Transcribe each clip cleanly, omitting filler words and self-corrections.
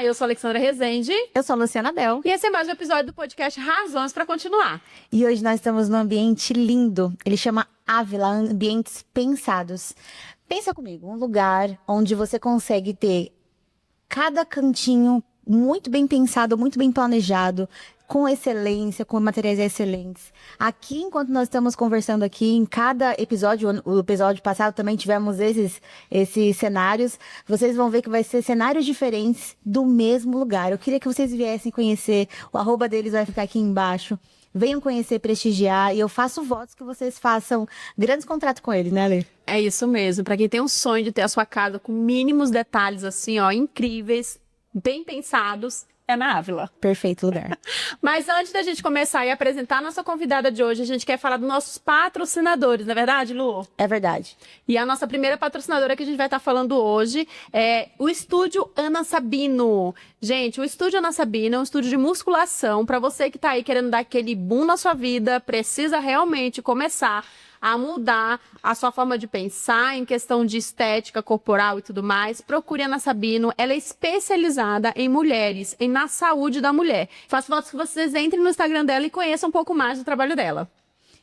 eu sou a Alexandra Rezende. Eu sou a Luciana Bel. E esse é mais um episódio do podcast Razões para Continuar. E hoje nós estamos num ambiente lindo. Ele chama Ávila, Ambientes Pensados. Pensa comigo, um lugar onde você consegue ter cada cantinho muito bem pensado, muito bem planejado, com excelência, com materiais excelentes. Aqui, enquanto nós estamos conversando aqui, em cada episódio, o episódio passado também tivemos esses cenários, vocês vão ver que vai ser cenários diferentes do mesmo lugar. Eu queria que vocês viessem conhecer, o @ deles vai ficar aqui embaixo. Venham conhecer, prestigiar, e eu faço votos que vocês façam grandes contratos com ele, né, Lê? É isso mesmo, para quem tem um sonho de ter a sua casa com mínimos detalhes assim, ó, incríveis, bem pensados, é na Ávila. Perfeito lugar. Mas antes da gente começar e apresentar a nossa convidada de hoje, a gente quer falar dos nossos patrocinadores, não é verdade, Lu? É verdade. E a nossa primeira patrocinadora que a gente vai estar falando hoje é o Estúdio Ana Sabino. Gente, o Estúdio Ana Sabino é um estúdio de musculação para você que tá aí querendo dar aquele boom na sua vida, precisa realmente começar a mudar a sua forma de pensar em questão de estética corporal e tudo mais. Procure a Ana Sabino, ela é especializada em mulheres, na saúde da mulher. Faço votos que vocês entrem no Instagram dela e conheçam um pouco mais do trabalho dela.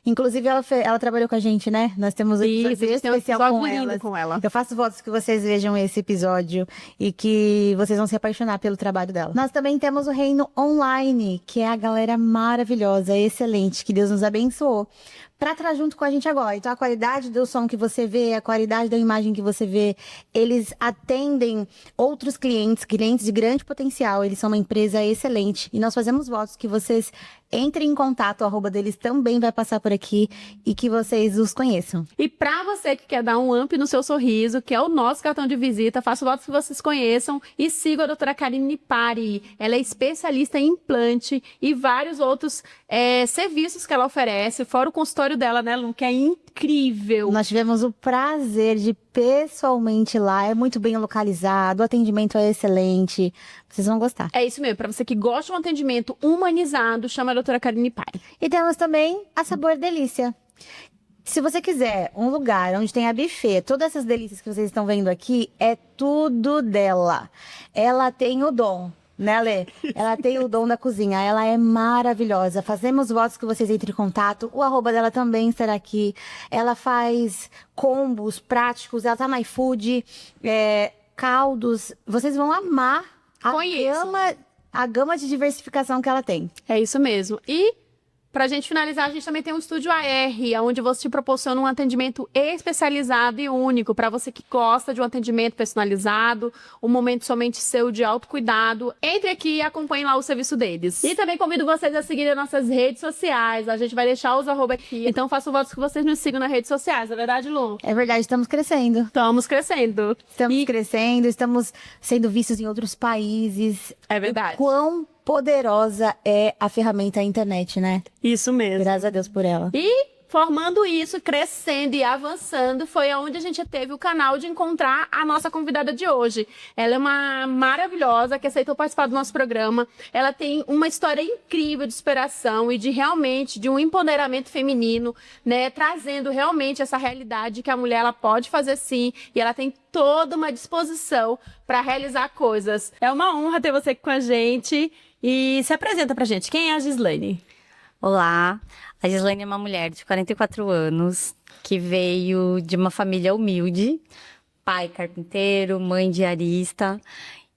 Inclusive, ela trabalhou com a gente, né? Nós temos um episódio especial com ela. Eu faço votos que vocês vejam esse episódio e que vocês vão se apaixonar pelo trabalho dela. Nós também temos o Reino Online, que é a galera maravilhosa, excelente, que Deus nos abençoou para estar junto com a gente agora. Então, a qualidade do som que você vê, a qualidade da imagem que você vê, eles atendem outros clientes de grande potencial. Eles são uma empresa excelente. E nós fazemos votos que vocês entrem em contato, o @ deles também vai passar por aqui e que vocês os conheçam. E para você que quer dar um up no seu sorriso, que é o nosso cartão de visita, faço votos que vocês conheçam e sigam a doutora Karine Pari. Ela é especialista em implante e vários outros serviços que ela oferece, fora o consultório dela, né, Lu, que é incrível. Nós tivemos o prazer de pessoalmente ir lá, é muito bem localizado, o atendimento é excelente, vocês vão gostar. É isso mesmo, para você que gosta de um atendimento humanizado, chama a doutora Karine Pari. E temos também a Sabor Delícia. Se você quiser um lugar onde tem a buffet, todas essas delícias que vocês estão vendo aqui, é tudo dela. Ela tem o dom, né, Lê? Ela tem o dom da cozinha, ela é maravilhosa. Fazemos votos que vocês entrem em contato, o @ dela também estará aqui. Ela faz combos práticos, ela tá no iFood, caldos. Vocês vão amar a gama de diversificação que ela tem. É isso mesmo. E pra gente finalizar, a gente também tem um Estúdio AR, onde você te proporciona um atendimento especializado e único para você que gosta de um atendimento personalizado, um momento somente seu de autocuidado. Entre aqui e acompanhe lá o serviço deles. E também convido vocês a seguirem as nossas redes sociais. A gente vai deixar os @ aqui. Então faço votos que vocês nos sigam nas redes sociais, é verdade, Lu? É verdade, estamos crescendo. Estamos crescendo. Estamos crescendo, estamos sendo vistos em outros países. É verdade. O quão poderosa é a ferramenta a internet, né? Isso mesmo. Graças a Deus por ela. E formando isso, crescendo e avançando, foi onde a gente teve o canal de encontrar a nossa convidada de hoje. Ela é uma maravilhosa que aceitou participar do nosso programa. Ela tem uma história incrível de superação e de um empoderamento feminino, né? Trazendo realmente essa realidade que a mulher ela pode fazer sim e ela tem toda uma disposição para realizar coisas. É uma honra ter você aqui com a gente. E se apresenta pra gente. Quem é a Gislaine? Olá, a Gislaine é uma mulher de 44 anos que veio de uma família humilde, pai carpinteiro, mãe diarista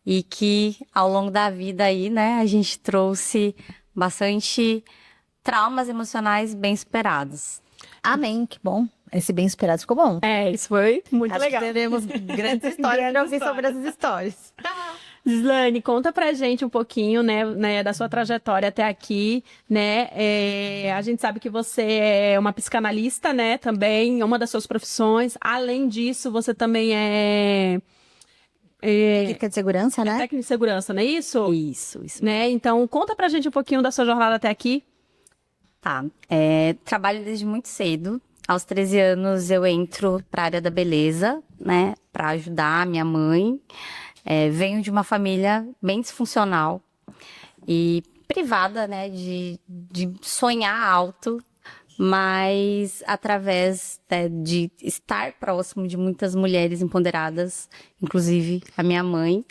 e que ao longo da vida aí, né, a gente trouxe bastante traumas emocionais bem superados. Amém, que bom. Esse bem esperado ficou bom. Isso foi muito Acho legal. que teremos grandes histórias para ouvir sobre essas histórias. Gislaine, conta pra gente um pouquinho, né, da sua trajetória até aqui, né? A gente sabe que você é uma psicanalista, né, também, é uma das suas profissões. Além disso, você também é Técnica de segurança, né? técnica de segurança, não é isso? Isso. Né? Então, conta pra gente um pouquinho da sua jornada até aqui. Tá, trabalho desde muito cedo. Aos 13 anos eu entro para a área da beleza, né, para ajudar a minha mãe. Venho de uma família bem disfuncional e privada, né, de sonhar alto, mas através, né, de estar próximo de muitas mulheres empoderadas, inclusive a minha mãe,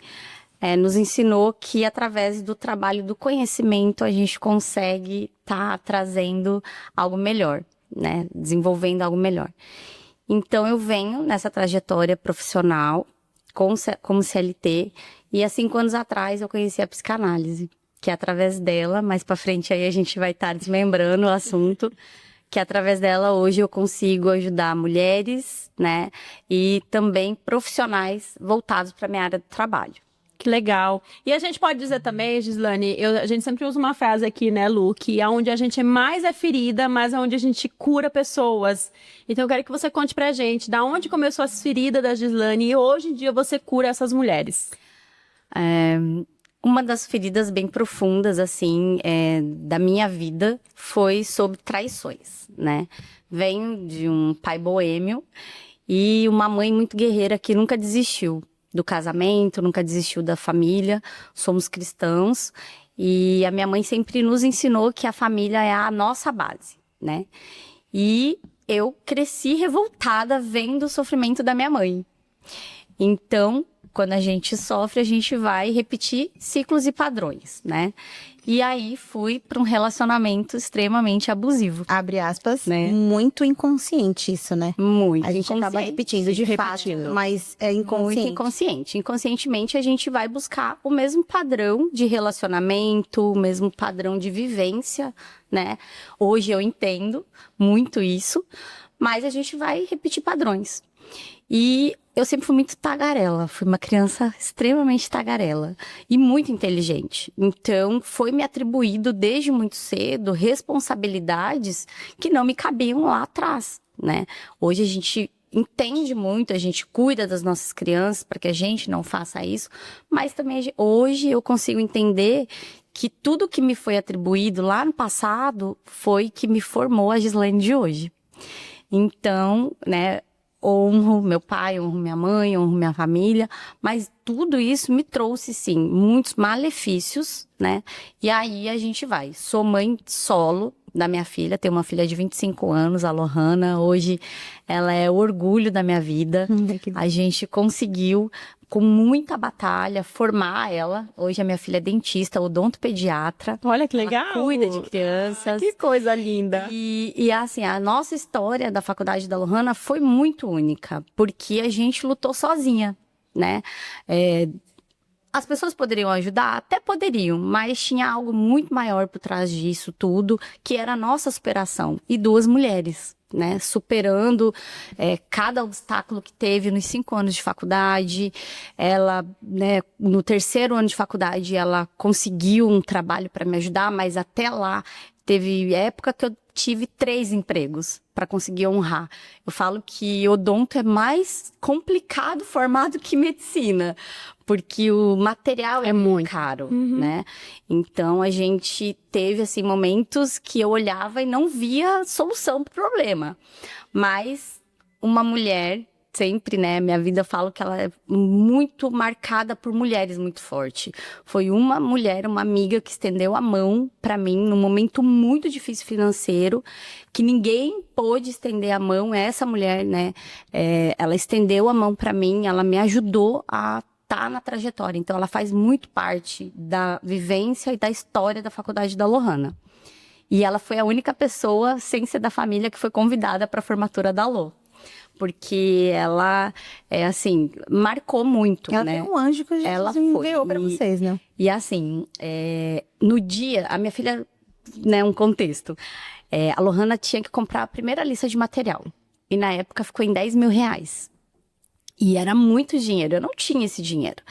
nos ensinou que através do trabalho do conhecimento a gente consegue estar trazendo algo melhor, né? Desenvolvendo algo melhor. Então eu venho nessa trajetória profissional como CLT e há 5 anos atrás eu conheci a psicanálise, que é através dela, mais para frente aí a gente vai estar desmembrando o assunto, que através dela hoje eu consigo ajudar mulheres, né? E também profissionais voltados para minha área de trabalho. Que legal. E a gente pode dizer também, Gislane, a gente sempre usa uma frase aqui, né, Lu, que é onde a gente mais é ferida, mas é onde a gente cura pessoas. Então eu quero que você conte pra gente da onde começou as feridas da Gislane e hoje em dia você cura essas mulheres. Uma das feridas bem profundas, assim, da minha vida foi sobre traições, né? Venho de um pai boêmio e uma mãe muito guerreira que nunca desistiu do casamento, nunca desistiu da família. Somos cristãos e a minha mãe sempre nos ensinou que a família é a nossa base, né? E eu cresci revoltada vendo o sofrimento da minha mãe. Então, quando a gente sofre, a gente vai repetir ciclos e padrões, né? E aí fui para um relacionamento extremamente abusivo. Abre aspas, Né? muito inconsciente isso, né? Muito A gente acaba inconsciente. repetindo de fato, mas é Muito inconsciente. inconsciente. Inconscientemente, a gente vai buscar o mesmo padrão de relacionamento, o mesmo padrão de vivência, né? Hoje eu entendo muito isso, mas a gente vai repetir padrões. E eu sempre fui muito tagarela, fui uma criança extremamente tagarela e muito inteligente. Então, foi me atribuído desde muito cedo responsabilidades que não me cabiam lá atrás, né? Hoje a gente entende muito, a gente cuida das nossas crianças para que a gente não faça isso, mas também hoje eu consigo entender que tudo que me foi atribuído lá no passado foi que me formou a Gislane de hoje. Então, né, honro meu pai, honro minha mãe, honro minha família, mas tudo isso me trouxe, sim, muitos malefícios, né? E aí a gente vai. Sou mãe solo da minha filha, tenho uma filha de 25 anos, a Lohana. Hoje ela é o orgulho da minha vida. A gente conseguiu, com muita batalha, formar ela. Hoje a minha filha é dentista, odontopediatra. Olha que legal. Ela cuida de crianças. Que coisa linda. E assim, a nossa história da faculdade da Lohana foi muito única, porque a gente lutou sozinha, né? As pessoas poderiam ajudar? Até poderiam, mas tinha algo muito maior por trás disso tudo, que era a nossa superação. E 2 mulheres, né? Superando cada obstáculo que teve nos 5 anos de faculdade. Ela, né, no 3º ano de faculdade, ela conseguiu um trabalho para me ajudar, mas até lá teve época que eu tive 3 empregos para conseguir honrar. Eu falo que odonto é mais complicado formado que medicina, porque o material é muito caro, né? Então a gente teve assim momentos que eu olhava e não via solução para o problema. Mas uma mulher sempre, né, minha vida eu falo que ela é muito marcada por mulheres muito forte. Foi uma mulher, uma amiga que estendeu a mão para mim num momento muito difícil financeiro, que ninguém pôde estender a mão. Essa mulher, né, ela estendeu a mão para mim, ela me ajudou a estar na trajetória. Então ela faz muito parte da vivência e da história da faculdade da Lohana. E ela foi a única pessoa, sem ser da família, que foi convidada para a formatura da Lô. Porque ela, assim, marcou muito, Ela né? foi um anjo que a gente Ela enviou foi. pra vocês, né? E assim, no dia, a minha filha, né, um contexto. A Lohana tinha que comprar a primeira lista de material. E na época ficou em 10 mil reais. E era muito dinheiro, eu não tinha esse dinheiro.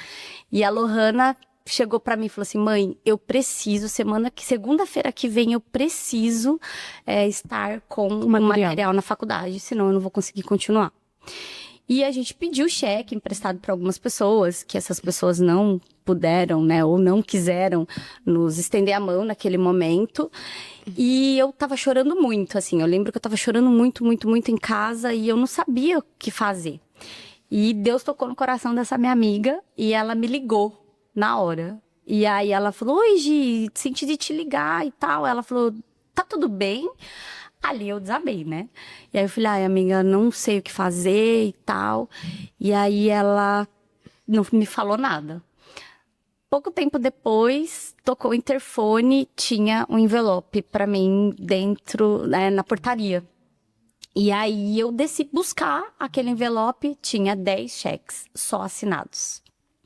E a Lohana chegou pra mim e falou assim: mãe, eu preciso, segunda-feira que vem eu preciso estar com o material na faculdade, senão eu não vou conseguir continuar. E a gente pediu cheque emprestado para algumas pessoas, que essas pessoas não puderam, né, ou não quiseram nos estender a mão naquele momento. E eu tava chorando muito, assim, eu lembro que eu tava chorando muito, muito, muito em casa e eu não sabia o que fazer. E Deus tocou no coração dessa minha amiga e ela me ligou na hora. E aí ela falou: oi, Gi, senti de te ligar e tal. Ela falou: tá tudo bem? Ali eu desabei, né? E aí eu falei: ai, amiga, não sei o que fazer e tal. E aí ela não me falou nada. Pouco tempo depois, tocou o interfone, tinha um envelope para mim dentro, né, na portaria. E aí eu desci buscar aquele envelope, tinha 10 cheques só assinados.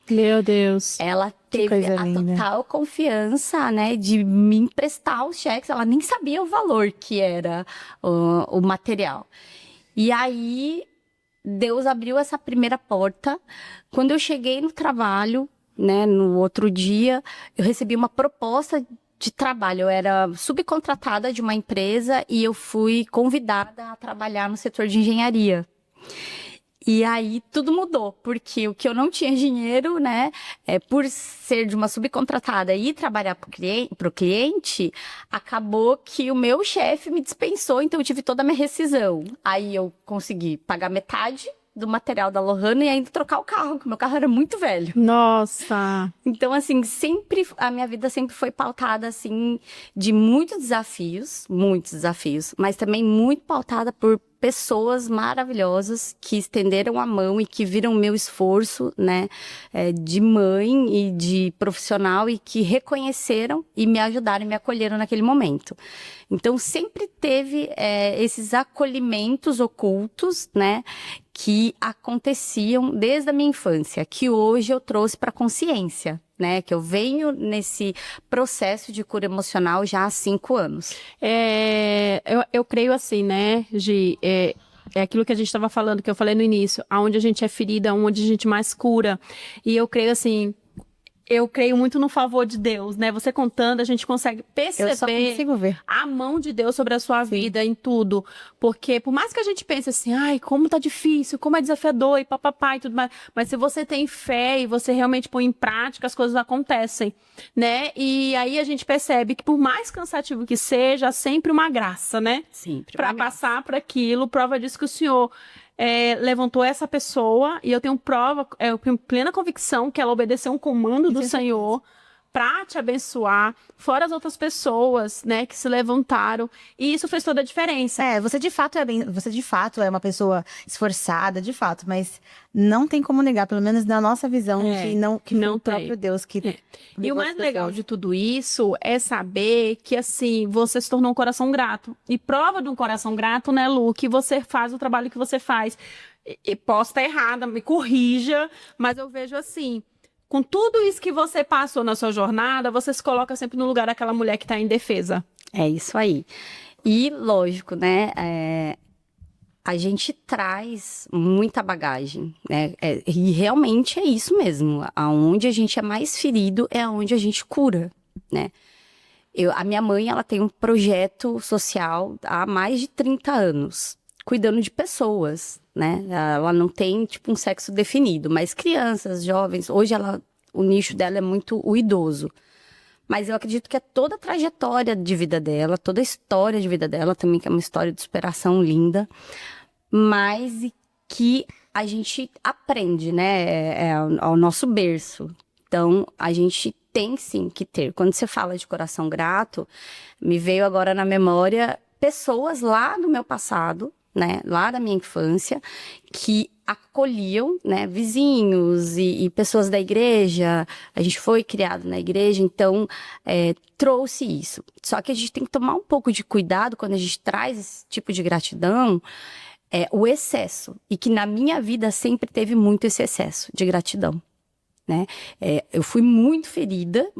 Meu Deus. Ela Que teve coisa a linda. total confiança, né, de me emprestar os cheques. Ela nem sabia o valor que era o material. E aí, Deus abriu essa primeira porta. Quando eu cheguei no trabalho, né, no outro dia, eu recebi uma proposta de trabalho. Eu era subcontratada de uma empresa e eu fui convidada a trabalhar no setor de engenharia. E aí tudo mudou, porque o que eu não tinha dinheiro, né, por ser de uma subcontratada e trabalhar para o cliente, acabou que o meu chefe me dispensou, então eu tive toda a minha rescisão. Aí eu consegui pagar metade do material da Lohana e ainda trocar o carro, porque o meu carro era muito velho. Nossa. Então, assim, a minha vida sempre foi pautada, assim, de muitos desafios, mas também muito pautada por pessoas maravilhosas que estenderam a mão e que viram o meu esforço, né, de mãe e de profissional e que reconheceram e me ajudaram e me acolheram naquele momento. Então, sempre teve esses acolhimentos ocultos, né, que aconteciam desde a minha infância, que hoje eu trouxe para a consciência, né? Que eu venho nesse processo de cura emocional já há 5 anos. Eu creio assim, né, Gi? É aquilo que a gente estava falando, que eu falei no início, aonde a gente é ferida, onde a gente mais cura. E eu creio assim, eu creio muito no favor de Deus, né? Você contando, a gente consegue Eu só perceber consigo ver. a mão de Deus sobre a sua vida em tudo. Porque por mais que a gente pense assim, ai, como tá difícil, como é desafiador e papapá e tudo mais, mas se você tem fé e você realmente põe em prática, as coisas acontecem, né? E aí a gente percebe que por mais cansativo que seja, há sempre uma graça, né? Sempre. Para passar por aquilo, prova disso que o Senhor levantou essa pessoa e eu tenho plena convicção que ela obedeceu um comando do Senhor para te abençoar, fora as outras pessoas, né, que se levantaram, e isso fez toda a diferença. Você de fato é uma pessoa esforçada, de fato, mas não tem como negar, pelo menos na nossa visão, que foi não o próprio tem. Deus que E levou o mais as legal pessoas. de tudo isso é saber que, assim, você se tornou um coração grato. E prova de um coração grato, né, Lu, que você faz o trabalho que você faz. E posso estar errada, me corrija, mas eu vejo assim, com tudo isso que você passou na sua jornada, você se coloca sempre no lugar daquela mulher que está em defesa. É isso aí. E, lógico, né, a gente traz muita bagagem, né, e realmente é isso mesmo. Aonde a gente é mais ferido é aonde a gente cura, né. A minha mãe, ela tem um projeto social há mais de 30 anos, cuidando de pessoas, né? Ela não tem, tipo, um sexo definido, mas crianças, jovens, hoje o nicho dela é muito o idoso. Mas eu acredito que é toda a trajetória de vida dela, toda a história de vida dela também, que é uma história de superação linda, mas que a gente aprende, né? É ao nosso berço. Então, a gente tem sim que ter. Quando você fala de coração grato, me veio agora na memória pessoas lá do meu passado, né, lá da minha infância, que acolhiam, né, vizinhos e pessoas da igreja. A gente foi criado na igreja, então trouxe isso. Só que a gente tem que tomar um pouco de cuidado quando a gente traz esse tipo de gratidão, o excesso. E que na minha vida sempre teve muito esse excesso de gratidão. Né? Eu fui muito ferida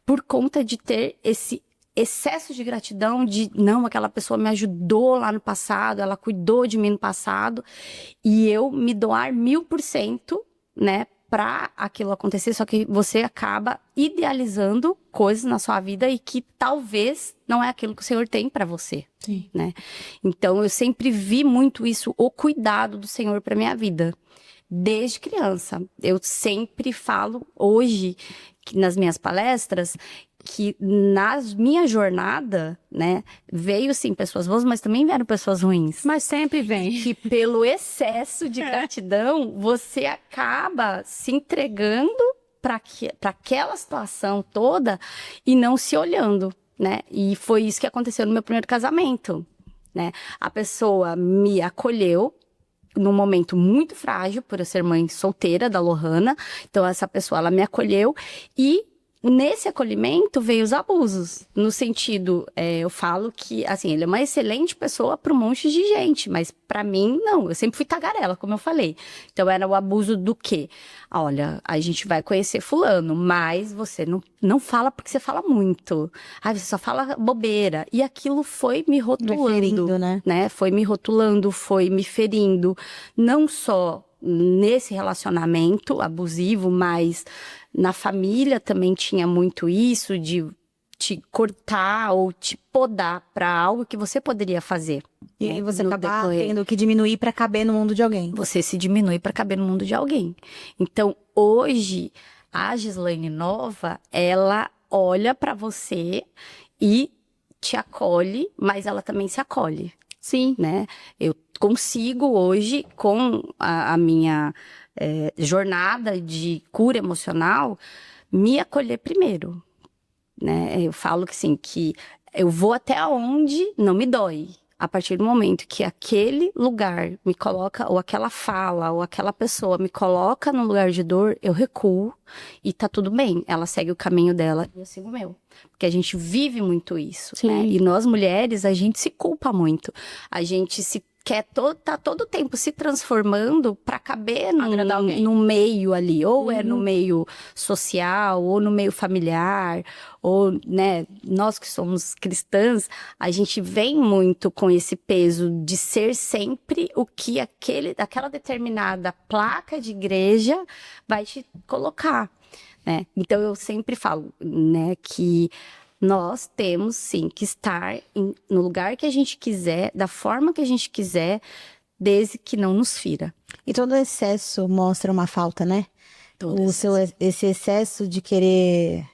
por conta de ter esse excesso de gratidão, não, aquela pessoa me ajudou lá no passado, ela cuidou de mim no passado, e eu me doar 1000%, né, para aquilo acontecer, só que você acaba idealizando coisas na sua vida e que talvez não é aquilo que o Senhor tem para você. Sim. Né? Então, eu sempre vi muito isso, o cuidado do Senhor para minha vida. Desde criança. Eu sempre falo hoje, nas minhas palestras, que na minha jornada, né, veio sim pessoas boas, mas também vieram pessoas ruins. Mas sempre vem. Que pelo excesso de gratidão, você acaba se entregando para aquela situação toda e não se olhando, né? E foi isso que aconteceu no meu primeiro casamento, né? A pessoa me acolheu num momento muito frágil, por eu ser mãe solteira da Lohana. Então, essa pessoa, ela me acolheu e nesse acolhimento veio os abusos, no sentido, eu falo que, assim, ele é uma excelente pessoa para um monte de gente, mas para mim, não, eu sempre fui tagarela, como eu falei. Então, era o abuso do quê? Olha, a gente vai conhecer fulano, mas você não fala porque você fala muito. Você só fala bobeira. E aquilo foi me rotulando, ferindo, né? Foi me rotulando, foi me ferindo, não só nesse relacionamento abusivo, mas na família também tinha muito isso de te cortar ou te podar para algo que você poderia fazer. E você no acabar decorrer. tendo que diminuir para caber no mundo de alguém. Você se diminui para caber no mundo de alguém. Então, hoje, a Gislaine nova, ela olha para você e te acolhe, mas ela também se acolhe. Sim. Né? Eu consigo hoje, com a minha jornada de cura emocional, me acolher primeiro. Né? Eu falo que, assim, que eu vou até onde não me dói. A partir do momento que aquele lugar me coloca, ou aquela fala, ou aquela pessoa me coloca no lugar de dor, eu recuo e tá tudo bem. Ela segue o caminho dela e eu sigo o meu. Porque a gente vive muito isso, Sim. né? E nós mulheres, a gente se culpa muito. A gente se quer tá todo tempo se transformando para caber Agradar alguém. no meio ali, ou é no meio social, ou no meio familiar, ou, né, nós que somos cristãs, a gente vem muito com esse peso de ser sempre o que aquela determinada placa de igreja vai te colocar, né? Então eu sempre falo, né, que nós temos, sim, que estar no lugar que a gente quiser, da forma que a gente quiser, desde que não nos fira. E todo excesso mostra uma falta, né? Todo Esse excesso de querer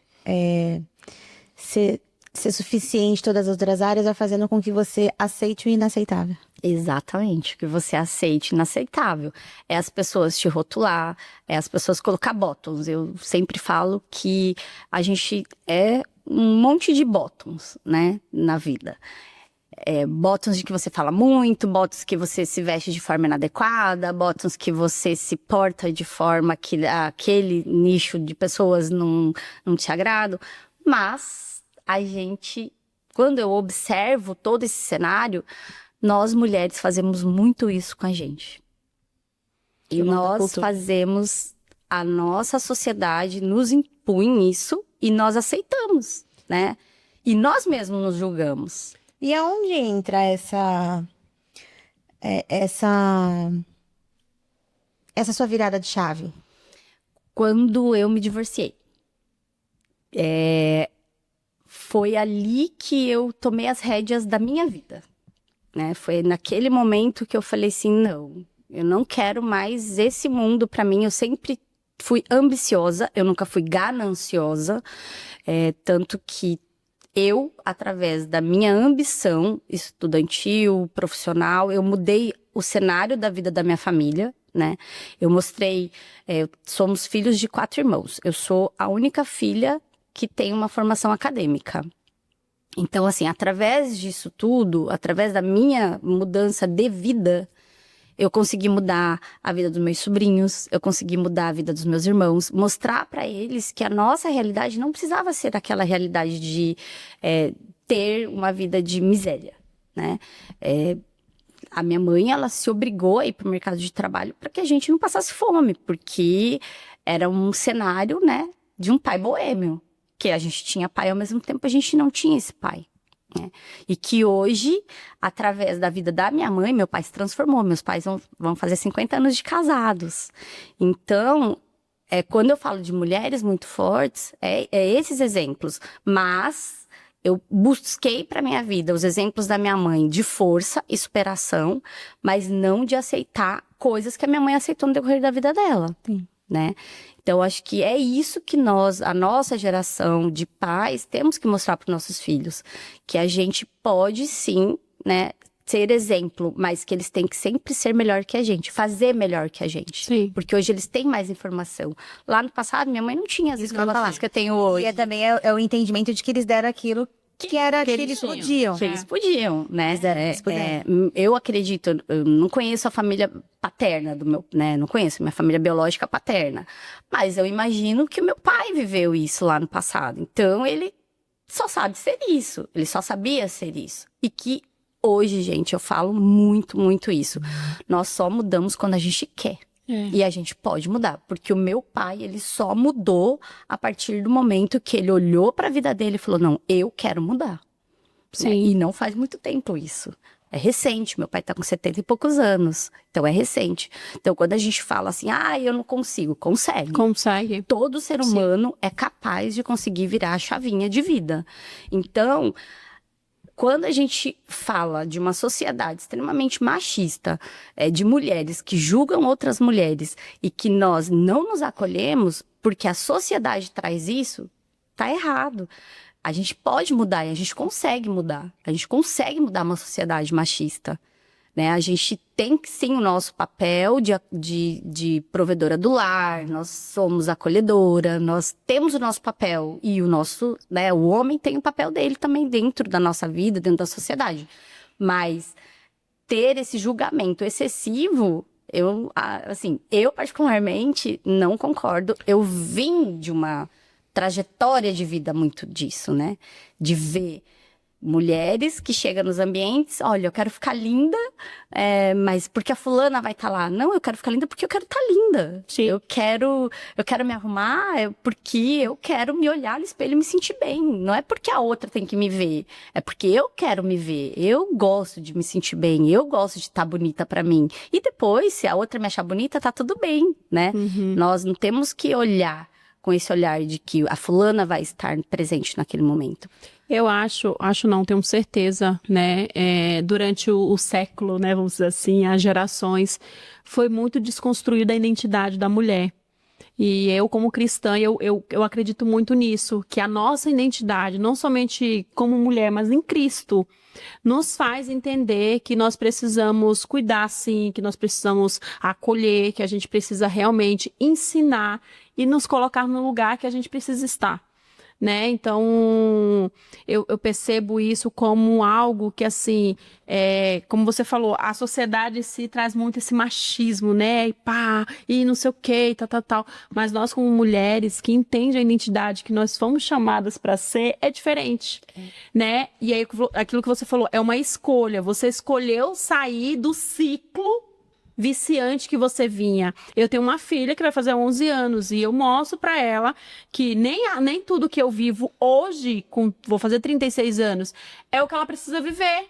ser suficiente em todas as outras áreas vai fazendo com que você aceite o inaceitável. Exatamente, que você aceite inaceitável. É as pessoas te rotular, é as pessoas colocar bottoms. Eu sempre falo que a gente é um monte de bottoms, né, na vida. Bottoms de que você fala muito, bottoms que você se veste de forma inadequada, bottoms que você se porta de forma que aquele nicho de pessoas não te agrada. Mas a gente, quando eu observo todo esse cenário, nós mulheres fazemos muito isso com a gente. E nós fazemos, a nossa sociedade nos impõe isso e nós aceitamos, né? E nós mesmos nos julgamos. E aonde entra essa sua virada de chave? Quando eu me divorciei. Foi ali que eu tomei as rédeas da minha vida. Né? Foi naquele momento que eu falei assim, não, eu não quero mais esse mundo para mim. Eu sempre fui ambiciosa, eu nunca fui gananciosa, tanto que eu, através da minha ambição estudantil, profissional, eu mudei o cenário da vida da minha família, né? Eu mostrei, somos filhos de 4 irmãos. Eu sou a única filha que tem uma formação acadêmica. Então, assim, através disso tudo, através da minha mudança de vida, eu consegui mudar a vida dos meus sobrinhos, eu consegui mudar a vida dos meus irmãos, mostrar para eles que a nossa realidade não precisava ser aquela realidade de ter uma vida de miséria, né? A minha mãe, ela se obrigou a ir para o mercado de trabalho para que a gente não passasse fome, porque era um cenário, né, de um pai boêmio, que a gente tinha pai, ao mesmo tempo a gente não tinha esse pai. Né? E que hoje, através da vida da minha mãe, meu pai se transformou. Meus pais vão fazer 50 anos de casados. Então, quando eu falo de mulheres muito fortes, esses exemplos. Mas eu busquei para minha vida os exemplos da minha mãe de força e superação, mas não de aceitar coisas que a minha mãe aceitou no decorrer da vida dela. Sim. Né? Então, acho que é isso que nós, a nossa geração de pais, temos que mostrar para os nossos filhos. Que a gente pode, sim, né, ser exemplo, mas que eles têm que sempre ser melhor que a gente, fazer melhor que a gente. Sim. Porque hoje eles têm mais informação. Lá no passado, minha mãe não tinha as informações que eu tenho hoje. E também é o entendimento de que eles deram aquilo que era que eles eles tinham. podiam. que eles podiam, né? Eles Eu acredito, eu não conheço a família paterna do meu, né? Não conheço minha família biológica paterna. Mas eu imagino que o meu pai viveu isso lá no passado. Então, ele só sabe ser isso. Ele só sabia ser isso. E que hoje, gente, eu falo muito, muito isso. Nós só mudamos quando a gente quer. E a gente pode mudar, porque o meu pai, ele só mudou a partir do momento que ele olhou para a vida dele e falou, não, eu quero mudar. Sim. Né? E não faz muito tempo isso. É recente, meu pai tá com 70 e poucos anos, então é recente. Então quando a gente fala assim, eu não consigo, consegue. Consegue. Todo ser humano é capaz de conseguir virar a chavinha de vida. Então, quando a gente fala de uma sociedade extremamente machista, de mulheres que julgam outras mulheres e que nós não nos acolhemos, porque a sociedade traz isso, tá errado. A gente pode mudar e a gente consegue mudar. A gente consegue mudar uma sociedade machista. Né? A gente tem sim o nosso papel de provedora do lar, nós somos acolhedora, nós temos o nosso papel e o nosso, né, o homem tem o papel dele também dentro da nossa vida, dentro da sociedade. Mas ter esse julgamento excessivo, eu particularmente não concordo. Eu vim de uma trajetória de vida muito disso, né? De ver mulheres que chegam nos ambientes, olha, eu quero ficar linda, mas porque a fulana vai estar lá. Não, eu quero ficar linda porque eu quero estar linda. Sim. Eu quero me arrumar porque eu quero me olhar no espelho e me sentir bem. Não é porque a outra tem que me ver, é porque eu quero me ver. Eu gosto de me sentir bem, eu gosto de estar bonita pra mim. E depois, se a outra me achar bonita, tá tudo bem, né? Nós não temos que olhar com esse olhar de que a fulana vai estar presente naquele momento. Eu acho não, tenho certeza, né, durante o século, né, vamos dizer assim, as gerações, foi muito desconstruída a identidade da mulher. E eu, como cristã, eu acredito muito nisso, que a nossa identidade, não somente como mulher, mas em Cristo, nos faz entender que nós precisamos cuidar, sim, que nós precisamos acolher, que a gente precisa realmente ensinar e nos colocar no lugar que a gente precisa estar. Né? Então, eu percebo isso como algo que, assim, como você falou, a sociedade se traz muito esse machismo, né? E pá, e não sei o que, tal. Mas nós, como mulheres que entendem a identidade que nós fomos chamadas para ser, é diferente, né? E aí, aquilo que você falou, é uma escolha. Você escolheu sair do ciclo viciante que você vinha. Eu tenho uma filha que vai fazer 11 anos e eu mostro pra ela que nem tudo que eu vivo hoje, vou fazer 36 anos, é o que ela precisa viver.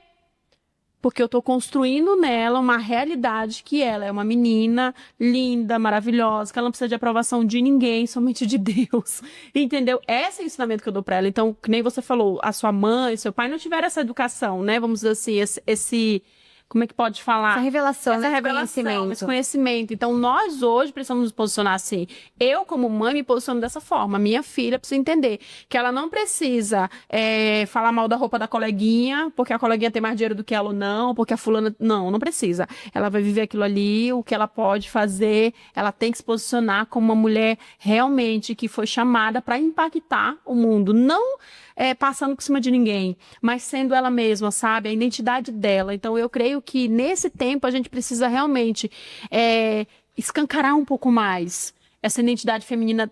Porque eu tô construindo nela uma realidade que ela é uma menina linda, maravilhosa, que ela não precisa de aprovação de ninguém, somente de Deus. Entendeu? Esse é o ensinamento que eu dou pra ela. Então, que nem você falou, a sua mãe, seu pai não tiveram essa educação, né? Vamos dizer assim, esse como é que pode falar? Essa revelação, esse conhecimento. Então, nós hoje precisamos nos posicionar assim. Eu, como mãe, me posiciono dessa forma. Minha filha precisa entender que ela não precisa falar mal da roupa da coleguinha, porque a coleguinha tem mais dinheiro do que ela ou não, porque a fulana... Não precisa. Ela vai viver aquilo ali, o que ela pode fazer. Ela tem que se posicionar como uma mulher realmente que foi chamada para impactar o mundo. Não passando por cima de ninguém, mas sendo ela mesma, sabe? A identidade dela. Então, eu creio que nesse tempo a gente precisa realmente escancarar um pouco mais essa identidade feminina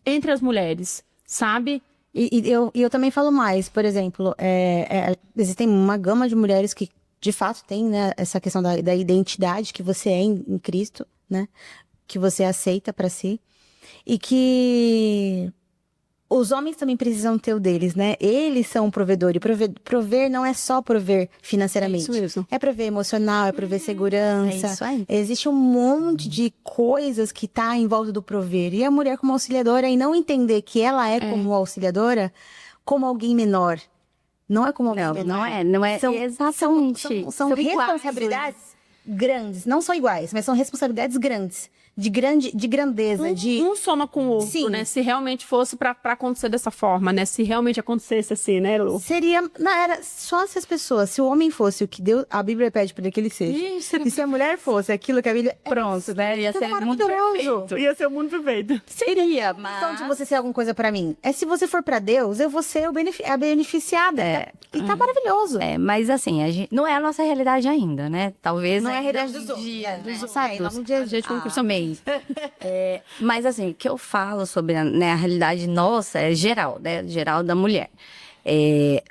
entre as mulheres, sabe? E eu também falo mais, por exemplo, existem uma gama de mulheres que de fato tem, né, essa questão da identidade que você é em Cristo, né? Que você aceita pra si. E que os homens também precisam ter o deles, né? Eles são o provedor. E prover não é só prover financeiramente. É isso mesmo. É prover emocional, é prover segurança. É isso aí. Existe um monte de coisas que tá em volta do prover. E a mulher como auxiliadora, e não entender que ela como auxiliadora, como alguém menor. Não é como alguém menor. Não é exatamente. São responsabilidades grandes. Não são iguais, mas são responsabilidades grandes. de grandeza, de... Um soma com o outro, Sim. né? Se realmente fosse pra acontecer dessa forma, né? Se realmente acontecesse assim, né, Lu? Seria, não, era só se as pessoas, se o homem fosse o que Deus, a Bíblia pede para que ele seja. Isso. E se a mulher fosse aquilo que a Bíblia... Pronto, né? Ia ser muito perfeito. Ia ser o mundo perfeito. Seria, Então, mas... de você ser alguma coisa pra mim. É se você for pra Deus, eu vou ser a beneficiada. E tá maravilhoso. Mas assim, não é a nossa realidade ainda, né? Talvez Não é a ainda realidade um dos outros. dia, Dos né? outros. Sai, Dos- vamos dizer, a gente também. Mas assim, o que eu falo sobre né, a realidade nossa é geral, né? Geral da mulher.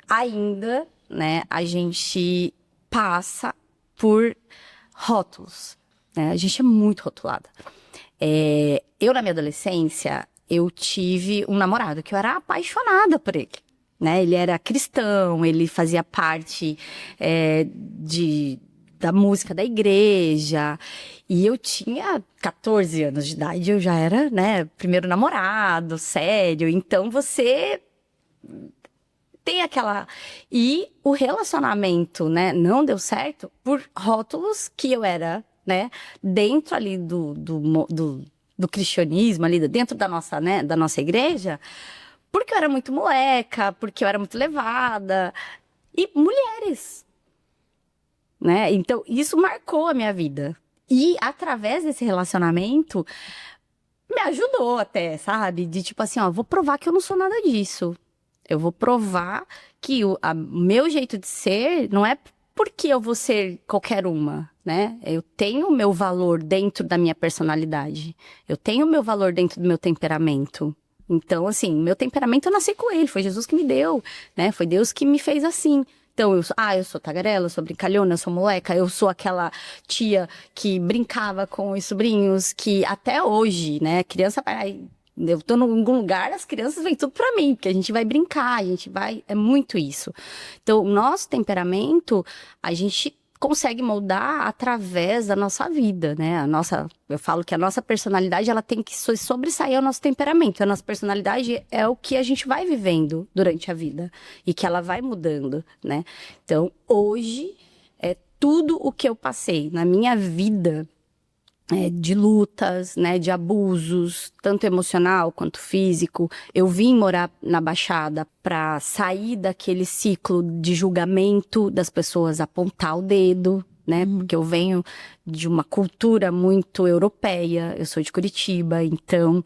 Ainda, né, a gente passa por rótulos, né? A gente é muito rotulada. Eu, na minha adolescência, eu tive um namorado que eu era apaixonada por ele. Né? Ele era cristão, ele fazia parte da música da igreja. E eu tinha 14 anos de idade, eu já era, né, primeiro namorado, sério. Então você tem aquela... E o relacionamento, né, não deu certo por rótulos que eu era, né, dentro ali do cristianismo, ali dentro da nossa, né, da nossa igreja, porque eu era muito moleca, porque eu era muito levada. E mulheres, né? Então, isso marcou a minha vida. E, através desse relacionamento, me ajudou até, sabe? De tipo assim, ó, vou provar que eu não sou nada disso. Eu vou provar que o meu jeito de ser não é porque eu vou ser qualquer uma, né? Eu tenho o meu valor dentro da minha personalidade. Eu tenho o meu valor dentro do meu temperamento. Então, assim, meu temperamento eu nasci com ele, foi Jesus que me deu, né? Foi Deus que me fez assim. Então, eu sou tagarela, eu sou brincalhona, eu sou moleca, eu sou aquela tia que brincava com os sobrinhos, que até hoje, né, criança vai... Eu tô em algum lugar, as crianças vêm tudo pra mim, porque a gente vai brincar, a gente vai... É muito isso. Então, o nosso temperamento, a gente consegue moldar através da nossa vida, né? Eu falo que a nossa personalidade, ela tem que sobressair ao nosso temperamento. A nossa personalidade é o que a gente vai vivendo durante a vida e que ela vai mudando, né? Então, hoje, tudo o que eu passei na minha vida, de lutas, né, de abusos, tanto emocional quanto físico. Eu vim morar na Baixada para sair daquele ciclo de julgamento das pessoas apontar o dedo, né, porque eu venho de uma cultura muito europeia, eu sou de Curitiba, então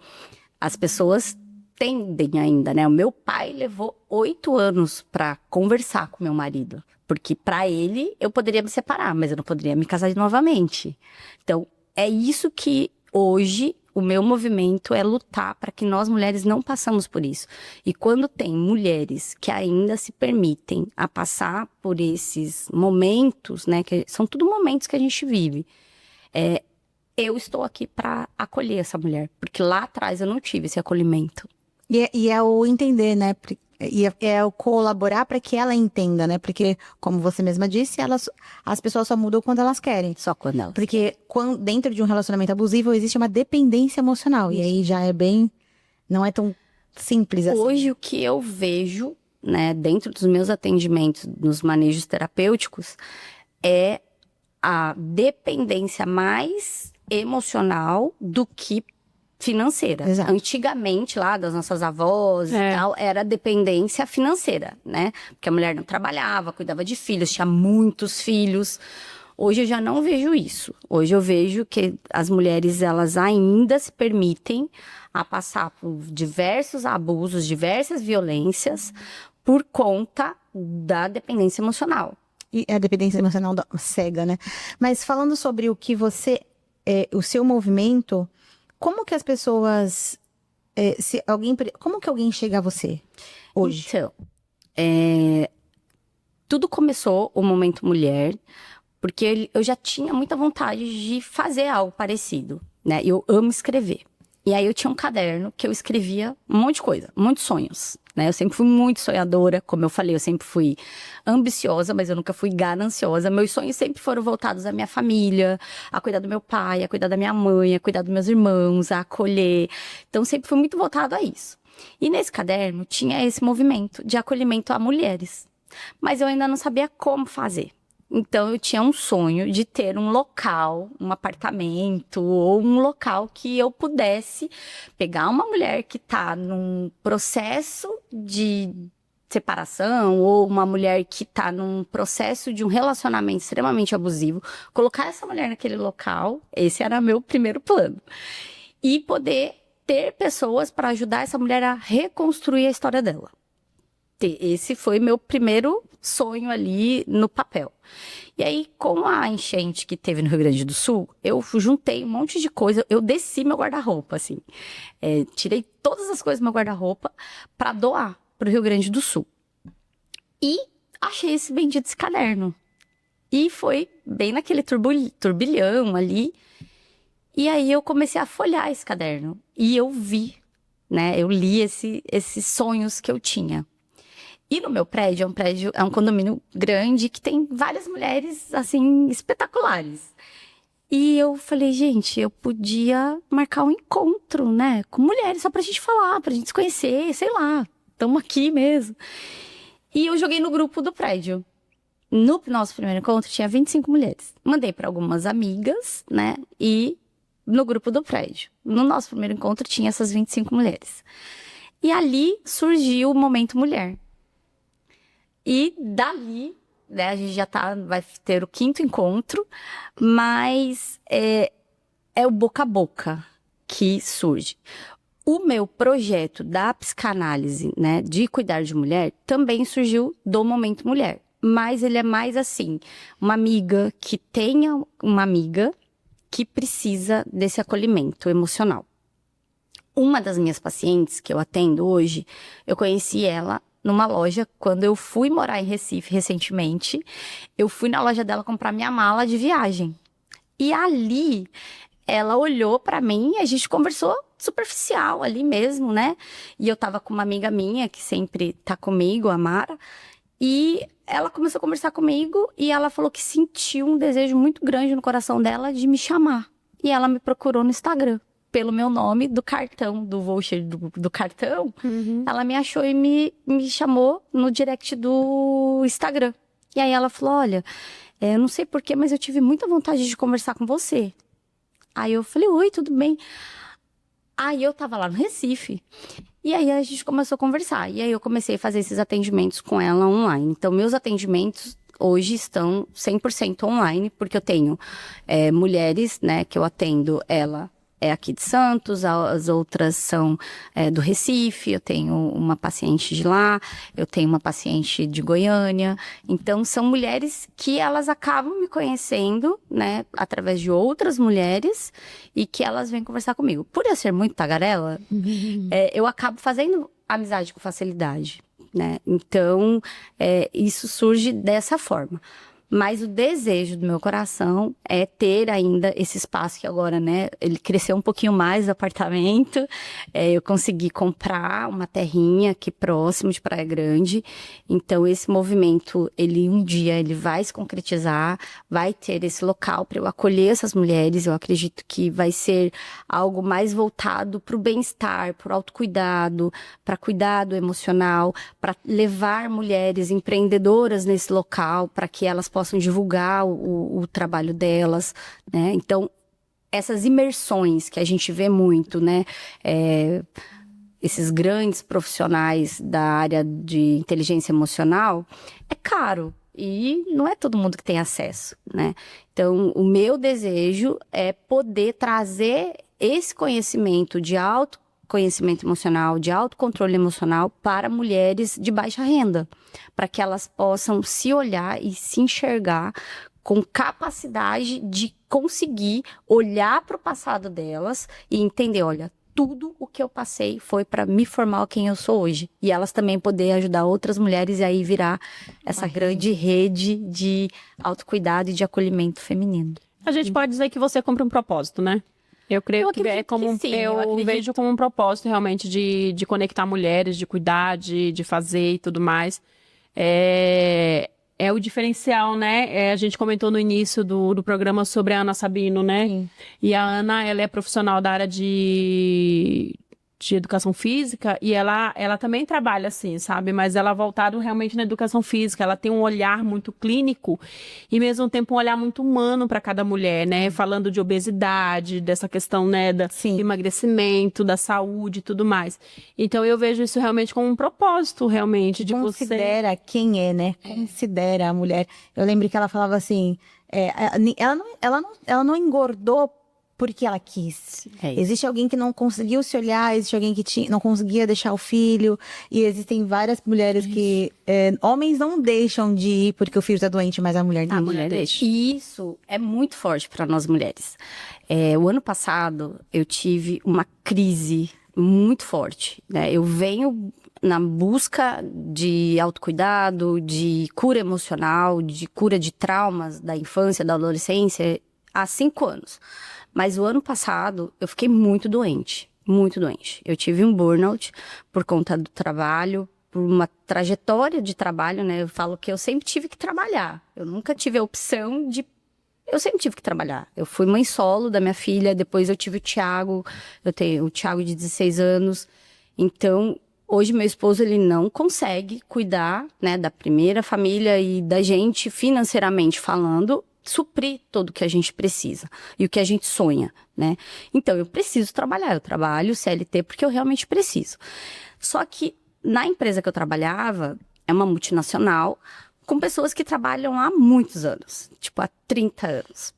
as pessoas tendem ainda, né, o meu pai levou 8 anos para conversar com meu marido, porque para ele eu poderia me separar, mas eu não poderia me casar novamente. Então, é isso que hoje o meu movimento é lutar para que nós mulheres não passamos por isso. E quando tem mulheres que ainda se permitem a passar por esses momentos, né, que são tudo momentos que a gente vive, eu estou aqui para acolher essa mulher, porque lá atrás eu não tive esse acolhimento. E é o entender, né? E é o colaborar para que ela entenda, né? Porque, como você mesma disse, as pessoas só mudam quando elas querem. Só quando elas... Porque dentro de um relacionamento abusivo existe uma dependência emocional. Isso. E aí já não é tão simples assim. Hoje o que eu vejo, né, dentro dos meus atendimentos, nos manejos terapêuticos, é a dependência mais emocional do que financeira. Exato. Antigamente, lá das nossas avós e tal, era dependência financeira, né? Porque a mulher não trabalhava, cuidava de filhos, tinha muitos filhos. Hoje eu já não vejo isso. Hoje eu vejo que as mulheres, elas ainda se permitem a passar por diversos abusos, diversas violências, por conta da dependência emocional. E a dependência emocional cega, né? Mas falando sobre o que o seu movimento, como que as pessoas, como que alguém chega a você hoje? Então, tudo começou o Momento Mulher, porque eu já tinha muita vontade de fazer algo parecido, né? Eu amo escrever. E aí eu tinha um caderno que eu escrevia um monte de coisa, muitos sonhos, né? Eu sempre fui muito sonhadora, como eu falei, eu sempre fui ambiciosa, mas eu nunca fui gananciosa. Meus sonhos sempre foram voltados à minha família, a cuidar do meu pai, a cuidar da minha mãe, a cuidar dos meus irmãos, a acolher. Então sempre fui muito voltado a isso. E nesse caderno tinha esse movimento de acolhimento a mulheres. Mas eu ainda não sabia como fazer. Então, eu tinha um sonho de ter um local, um apartamento ou um local que eu pudesse pegar uma mulher que está num processo de separação ou uma mulher que está num processo de um relacionamento extremamente abusivo, colocar essa mulher naquele local, esse era meu primeiro plano, e poder ter pessoas para ajudar essa mulher a reconstruir a história dela. Esse foi meu primeiro sonho ali no papel. E aí, com a enchente que teve no Rio Grande do Sul, eu juntei um monte de coisa, eu desci meu guarda-roupa, assim. Tirei todas as coisas do meu guarda-roupa para doar para o Rio Grande do Sul. E achei esse bendito desse caderno. E foi bem naquele turbilhão ali. E aí eu comecei a folhear esse caderno. E eu vi, né? Eu li esses sonhos que eu tinha. E no meu prédio, é um condomínio grande que tem várias mulheres, assim, espetaculares. E eu falei, gente, eu podia marcar um encontro, né? Com mulheres, só pra gente falar, pra gente se conhecer, sei lá. Estamos aqui mesmo. E eu joguei no grupo do prédio. No nosso primeiro encontro, tinha 25 mulheres. Mandei para algumas amigas, né? E no grupo do prédio. No nosso primeiro encontro, tinha essas 25 mulheres. E ali surgiu o Momento Mulher. E dali, né, a gente já vai ter o 5º encontro, mas é o boca a boca que surge. O meu projeto da psicanálise, né, de cuidar de mulher, também surgiu do Momento Mulher. Mas ele é mais assim, uma amiga que tenha uma amiga que precisa desse acolhimento emocional. Uma das minhas pacientes que eu atendo hoje, eu conheci ela numa loja, quando eu fui morar em Recife recentemente, eu fui na loja dela comprar minha mala de viagem. E ali, ela olhou pra mim e a gente conversou superficial ali mesmo, né? E eu tava com uma amiga minha, que sempre tá comigo, a Mara, e ela começou a conversar comigo e ela falou que sentiu um desejo muito grande no coração dela de me chamar. E ela me procurou no Instagram. Pelo meu nome, do cartão, do voucher do cartão, ela me achou e me chamou no direct do Instagram. E aí ela falou, olha, eu não sei porquê, mas eu tive muita vontade de conversar com você. Aí eu falei, oi, tudo bem? Aí eu tava lá no Recife. E aí a gente começou a conversar. E aí eu comecei a fazer esses atendimentos com ela online. Então, meus atendimentos hoje estão 100% online, porque eu tenho mulheres, né, que eu atendo, ela é aqui de Santos, as outras são do Recife, eu tenho uma paciente de lá, eu tenho uma paciente de Goiânia. Então, são mulheres que elas acabam me conhecendo, né, através de outras mulheres e que elas vêm conversar comigo. Por eu ser muito tagarela, eu acabo fazendo amizade com facilidade, né? Então, isso surge dessa forma. Mas o desejo do meu coração é ter ainda esse espaço que agora, né, ele cresceu um pouquinho mais o apartamento. Eu consegui comprar uma terrinha aqui próximo de Praia Grande. Então, esse movimento, um dia ele vai se concretizar, vai ter esse local para eu acolher essas mulheres. Eu acredito que vai ser algo mais voltado para o bem-estar, para o autocuidado, para cuidado emocional, para levar mulheres empreendedoras nesse local, para que elas possam divulgar o trabalho delas, né? Então, essas imersões que a gente vê muito, né? Esses grandes profissionais da área de inteligência emocional, é caro. E não é todo mundo que tem acesso, né? Então, o meu desejo é poder trazer esse conhecimento de autoconhecimento emocional, de autocontrole emocional para mulheres de baixa renda, para que elas possam se olhar e se enxergar com capacidade de conseguir olhar para o passado delas e entender, olha, tudo o que eu passei foi para me formar quem eu sou hoje. E elas também poderem ajudar outras mulheres e aí virar essa grande rede de autocuidado e de acolhimento feminino. A gente pode dizer que você cumpre um propósito, né? Eu creio que é como eu vejo como um propósito realmente de conectar mulheres, de cuidar, de fazer e tudo mais. É o diferencial, né? A gente comentou no início do programa sobre a Ana Sabino, né? Sim. E a Ana, ela é profissional da área de de educação física e ela também trabalha assim, sabe? Mas ela é voltada realmente na educação física. Ela tem um olhar muito clínico e, ao mesmo tempo, um olhar muito humano para cada mulher, né? Falando de obesidade, dessa questão, né, do Sim. emagrecimento, da saúde e tudo mais. Então, eu vejo isso realmente como um propósito, realmente, de você... Considera quem é, né? Considera a mulher. Eu lembro que ela falava assim, ela não engordou porque ela quis. É isso. Existe alguém que não conseguiu se olhar, existe alguém que não conseguia deixar o filho, e existem várias mulheres que... homens não deixam de ir porque o filho está doente, mas a mulher A não. mulher deixa. E isso é muito forte para nós mulheres. O ano passado, eu tive uma crise muito forte, né? Eu venho na busca de autocuidado, de cura emocional, de cura de traumas da infância, da adolescência, há 5 anos. Mas o ano passado, eu fiquei muito doente, muito doente. Eu tive um burnout por conta do trabalho, por uma trajetória de trabalho, né? Eu falo que eu sempre tive que trabalhar. Eu nunca tive a opção de... Eu sempre tive que trabalhar. Eu fui mãe solo da minha filha, depois eu tive o Thiago. Eu tenho o Thiago de 16 anos. Então, hoje meu esposo, ele não consegue cuidar, né, da primeira família e da gente financeiramente falando, suprir tudo o que a gente precisa e o que a gente sonha, né? Então, eu preciso trabalhar. Eu trabalho CLT porque eu realmente preciso. Só que na empresa que eu trabalhava, é uma multinacional, com pessoas que trabalham há muitos anos, tipo há 30 anos.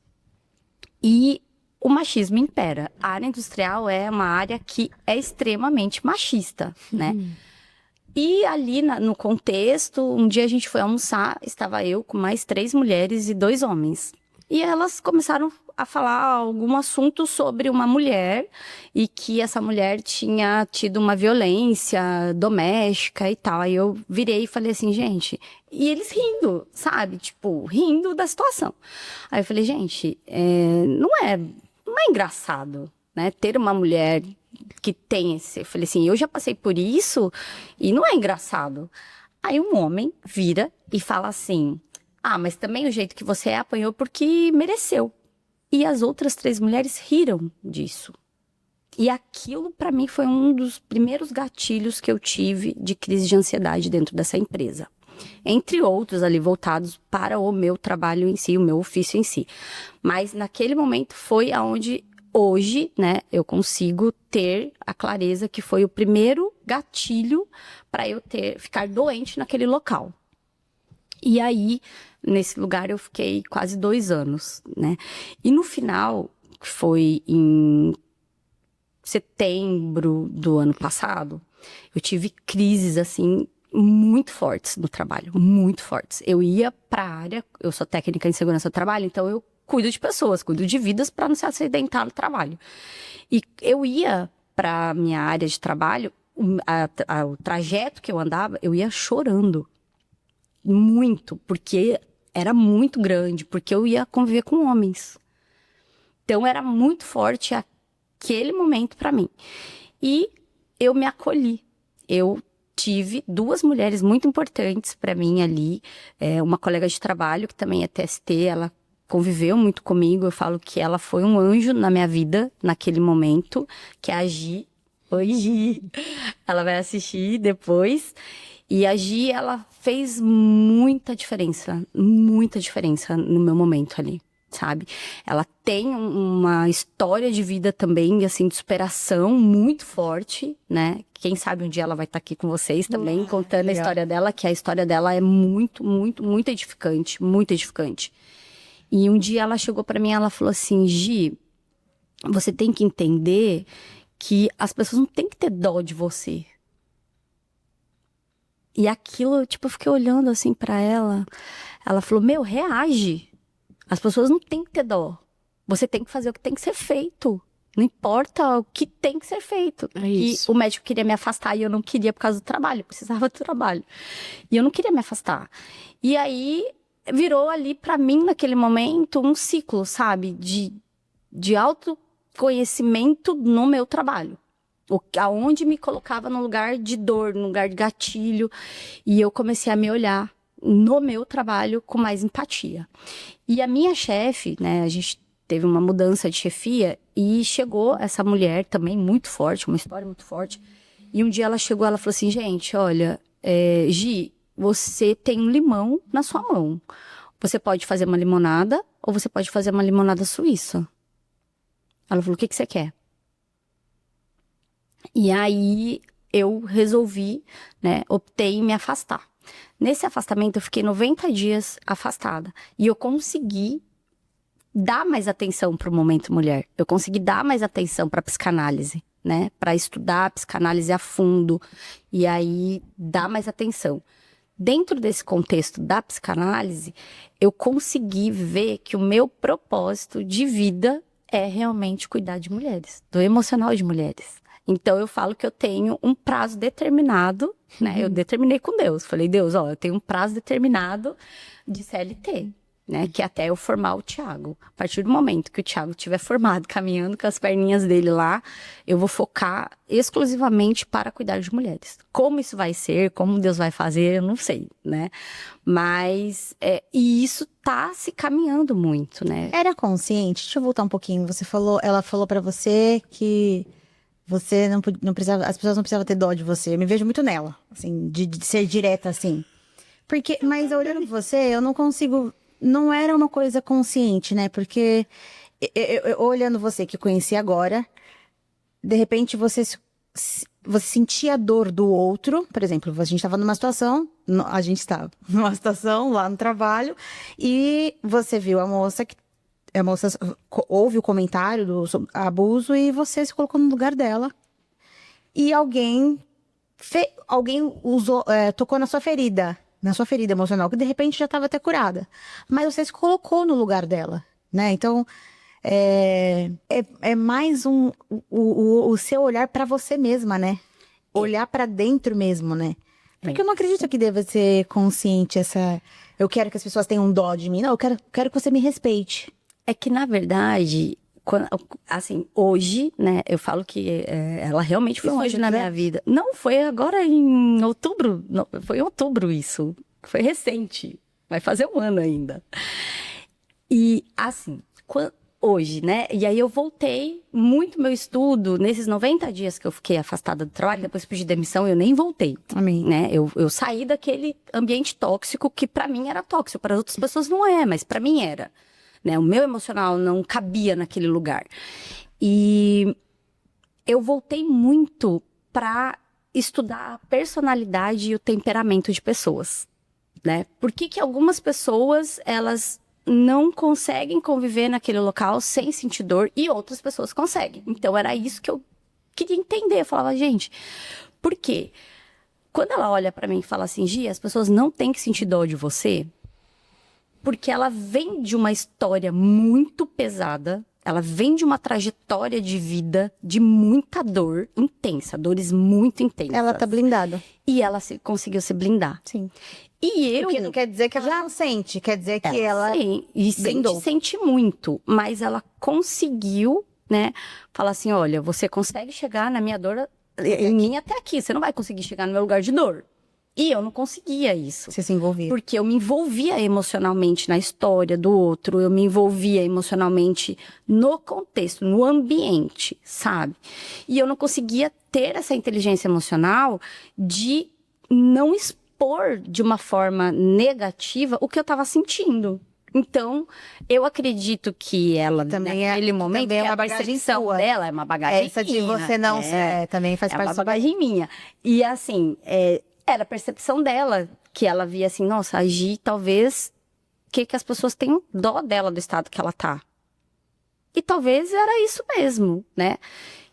E o machismo impera. A área industrial é uma área que é extremamente machista, né? E ali no contexto, um dia a gente foi almoçar, estava eu com mais 3 mulheres e 2 homens. E elas começaram a falar algum assunto sobre uma mulher e que essa mulher tinha tido uma violência doméstica e tal. Aí eu virei e falei assim, gente... E eles rindo, sabe? Tipo, rindo da situação. Aí eu falei, gente, não é engraçado, né? Ter uma mulher que tem esse... Eu falei assim, eu já passei por isso e não é engraçado. Aí um homem vira e fala assim... Ah, mas também o jeito que você apanhou porque mereceu. E as outras 3 mulheres riram disso. E aquilo, para mim, foi um dos primeiros gatilhos que eu tive de crise de ansiedade dentro dessa empresa. Entre outros ali voltados para o meu trabalho em si, o meu ofício em si. Mas naquele momento foi aonde hoje, né, eu consigo ter a clareza que foi o primeiro gatilho para eu ficar doente naquele local. E aí, nesse lugar, eu fiquei quase 2 anos, né? E no final, que foi em setembro do ano passado, eu tive crises, assim, muito fortes no trabalho, muito fortes. Eu ia para a área, eu sou técnica em segurança do trabalho, então eu cuido de pessoas, cuido de vidas para não se acidentar no trabalho. E eu ia para minha área de trabalho, o trajeto que eu andava, eu ia chorando. Muito, porque era muito grande, porque eu ia conviver com homens. Então era muito forte aquele momento para mim. E eu me acolhi. Eu tive 2 mulheres muito importantes para mim ali, uma colega de trabalho que também é TST, ela conviveu muito comigo, eu falo que ela foi um anjo na minha vida naquele momento, que é a Gi. Oi, Gi! Ela vai assistir depois. E a Gi, ela fez muita diferença no meu momento ali, sabe? Ela tem uma história de vida também, assim, de superação muito forte, né? Quem sabe um dia ela vai estar aqui com vocês também, contando a história dela, que a história dela é muito, muito, muito edificante, muito edificante. E um dia ela chegou pra mim e ela falou assim, Gi, você tem que entender que as pessoas não têm que ter dó de você. E aquilo, tipo, eu fiquei olhando assim pra ela. Ela falou, reage. As pessoas não têm que ter dó. Você tem que fazer o que tem que ser feito. Não importa o que tem que ser feito. E o médico queria me afastar e eu não queria por causa do trabalho. Eu precisava do trabalho. E eu não queria me afastar. E aí, virou ali pra mim, naquele momento, um ciclo, sabe? De autoconhecimento no meu trabalho. Aonde me colocava no lugar de dor, no lugar de gatilho. E eu comecei a me olhar no meu trabalho com mais empatia. E a minha chefe, né, a gente teve uma mudança de chefia e chegou essa mulher também muito forte, uma história muito forte. E um dia ela chegou, ela falou assim, gente, olha, Gi, você tem um limão na sua mão. Você pode fazer uma limonada ou você pode fazer uma limonada suíça. Ela falou, o que que você quer? E aí eu resolvi, né, optei em me afastar. Nesse afastamento eu fiquei 90 dias afastada. E eu consegui dar mais atenção para o momento mulher. Eu consegui dar mais atenção para a psicanálise, né? Para estudar a psicanálise a fundo. E aí dar mais atenção. Dentro desse contexto da psicanálise, eu consegui ver que o meu propósito de vida é realmente cuidar de mulheres, do emocional de mulheres. Então, eu falo que eu tenho um prazo determinado, né? Eu determinei com Deus. Falei, Deus, ó, eu tenho um prazo determinado de CLT, né? Que até eu formar o Thiago. A partir do momento que o Thiago estiver formado, caminhando com as perninhas dele lá, eu vou focar exclusivamente para cuidar de mulheres. Como isso vai ser, como Deus vai fazer, eu não sei, né? Mas, e isso tá se caminhando muito, né? Era consciente? Deixa eu voltar um pouquinho. Ela falou pra você que você não precisava, as pessoas não precisavam ter dó de você. Eu me vejo muito nela, assim, de ser direta, assim. Mas olhando você, eu não consigo, não era uma coisa consciente, né? Porque olhando você que conheci agora, de repente você sentia a dor do outro. Por exemplo, a gente estava numa situação, lá no trabalho, e você viu a moça ouve o comentário do abuso e você se colocou no lugar dela. E alguém tocou na sua ferida emocional, que de repente já estava até curada. Mas você se colocou no lugar dela, né? Então, é mais o seu olhar para você mesma, né? Olhar para dentro mesmo, né? Porque eu não acredito que deva ser consciente eu quero que as pessoas tenham dó de mim. Não, eu quero que você me respeite. É que, na verdade, assim, hoje, né, eu falo que ela realmente foi um anjo na minha vida. Não, foi agora em outubro, não, foi em outubro isso, foi recente, vai fazer um ano ainda. E, assim, hoje, né, e aí eu voltei muito meu estudo, nesses 90 dias que eu fiquei afastada do trabalho, depois pedi demissão, eu nem voltei. Amém. Né, eu saí daquele ambiente tóxico que pra mim era tóxico, para outras pessoas não é, mas pra mim era. Né, o meu emocional não cabia naquele lugar. E eu voltei muito para estudar a personalidade e o temperamento de pessoas, né? Por que algumas pessoas, elas não conseguem conviver naquele local sem sentir dor e outras pessoas conseguem. Então, era isso que eu queria entender. Eu falava, gente, por quê? Quando ela olha para mim e fala assim, Gia, as pessoas não têm que sentir dor de você, porque ela vem de uma história muito pesada, ela vem de uma trajetória de vida de muita dor intensa, dores muito intensas. Ela tá blindada. E ela conseguiu se blindar. Sim. E eu... O que não quer dizer que ela não sente, quer dizer que ela sim, e sente muito, mas ela conseguiu, né, falar assim, olha, você consegue chegar na minha dor, em mim até aqui, você não vai conseguir chegar no meu lugar de dor. E eu não conseguia isso. Você se envolvia. Porque eu me envolvia emocionalmente na história do outro, eu me envolvia emocionalmente no contexto, no ambiente, sabe? E eu não conseguia ter essa inteligência emocional de não expor de uma forma negativa o que eu estava sentindo. Então, eu acredito que ela, também naquele momento, também que uma a percepção dela é uma bagagem essa de minha. você não... também faz parte uma bagagem minha. E assim... era a percepção dela, que ela via assim, nossa, a Gi, talvez, que as pessoas tenham dó dela do estado que ela tá. E talvez era isso mesmo, né?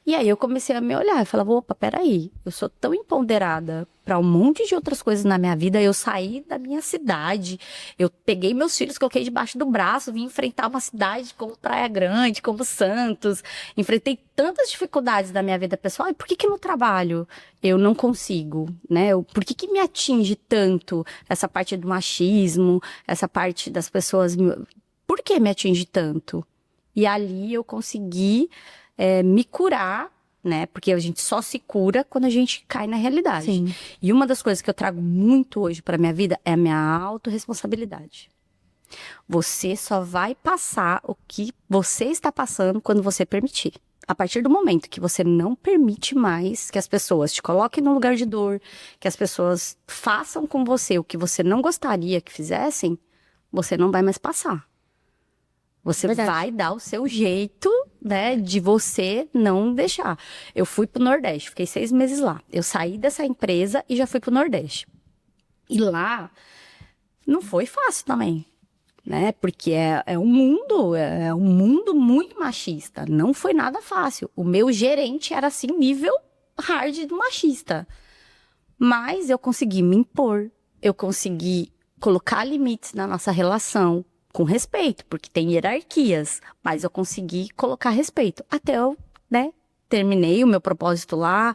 E aí eu comecei a me olhar e falava, opa, peraí, eu sou tão empoderada para um monte de outras coisas na minha vida, eu saí da minha cidade, eu peguei meus filhos, coloquei debaixo do braço, vim enfrentar uma cidade como Praia Grande, como Santos, enfrentei tantas dificuldades da minha vida pessoal, e por que no trabalho eu não consigo, né? Por que me atinge tanto essa parte do machismo, essa parte das pessoas, por que me atinge tanto? E ali eu consegui me curar, né? Porque a gente só se cura quando a gente cai na realidade. Sim. E uma das coisas que eu trago muito hoje pra minha vida é a minha autorresponsabilidade. Você só vai passar o que você está passando quando você permitir. A partir do momento que você não permite mais que as pessoas te coloquem no lugar de dor, que as pessoas façam com você o que você não gostaria que fizessem, você não vai mais passar. Você Verdade. vai dar o seu jeito, né, de você não deixar. Eu fui pro Nordeste, fiquei 6 meses lá. Eu saí dessa empresa e já fui pro Nordeste. E lá não foi fácil também, né? Porque é um mundo muito machista. Não foi nada fácil. O meu gerente era assim, nível hard do machista. Mas eu consegui me impor, eu consegui colocar limites na nossa relação, com respeito, porque tem hierarquias, mas eu consegui colocar respeito. Até eu, né, terminei o meu propósito lá,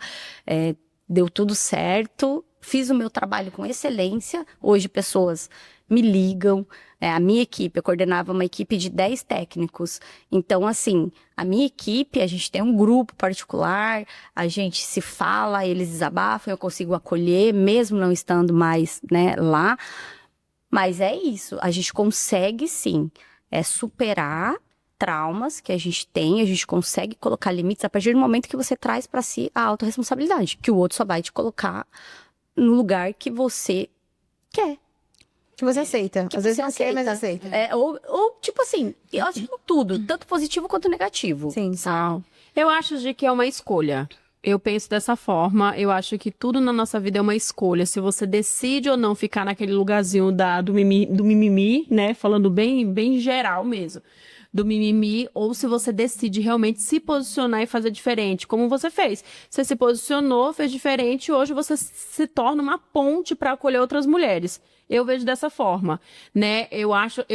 deu tudo certo, fiz o meu trabalho com excelência. Hoje pessoas me ligam, a minha equipe, eu coordenava uma equipe de 10 técnicos. Então, assim, a minha equipe, a gente tem um grupo particular, a gente se fala, eles desabafam, eu consigo acolher, mesmo não estando mais, né, lá. Mas é isso, a gente consegue sim superar traumas que a gente tem, a gente consegue colocar limites a partir do momento que você traz para si a autorresponsabilidade, que o outro só vai te colocar no lugar que você quer. Que você aceita. Que Às vezes você não quer, mas aceita. aceita. Ou tipo assim, eu acho que em tudo, tanto positivo quanto negativo. Sim. Eu acho de que é uma escolha. Eu penso dessa forma, eu acho que tudo na nossa vida é uma escolha. Se você decide ou não ficar naquele lugarzinho do mimimi, né? Falando bem geral mesmo. Do mimimi, ou se você decide realmente se posicionar e fazer diferente, como você fez. Você se posicionou, fez diferente, e hoje você se torna uma ponte para acolher outras mulheres. Eu vejo dessa forma, né? Eu acho,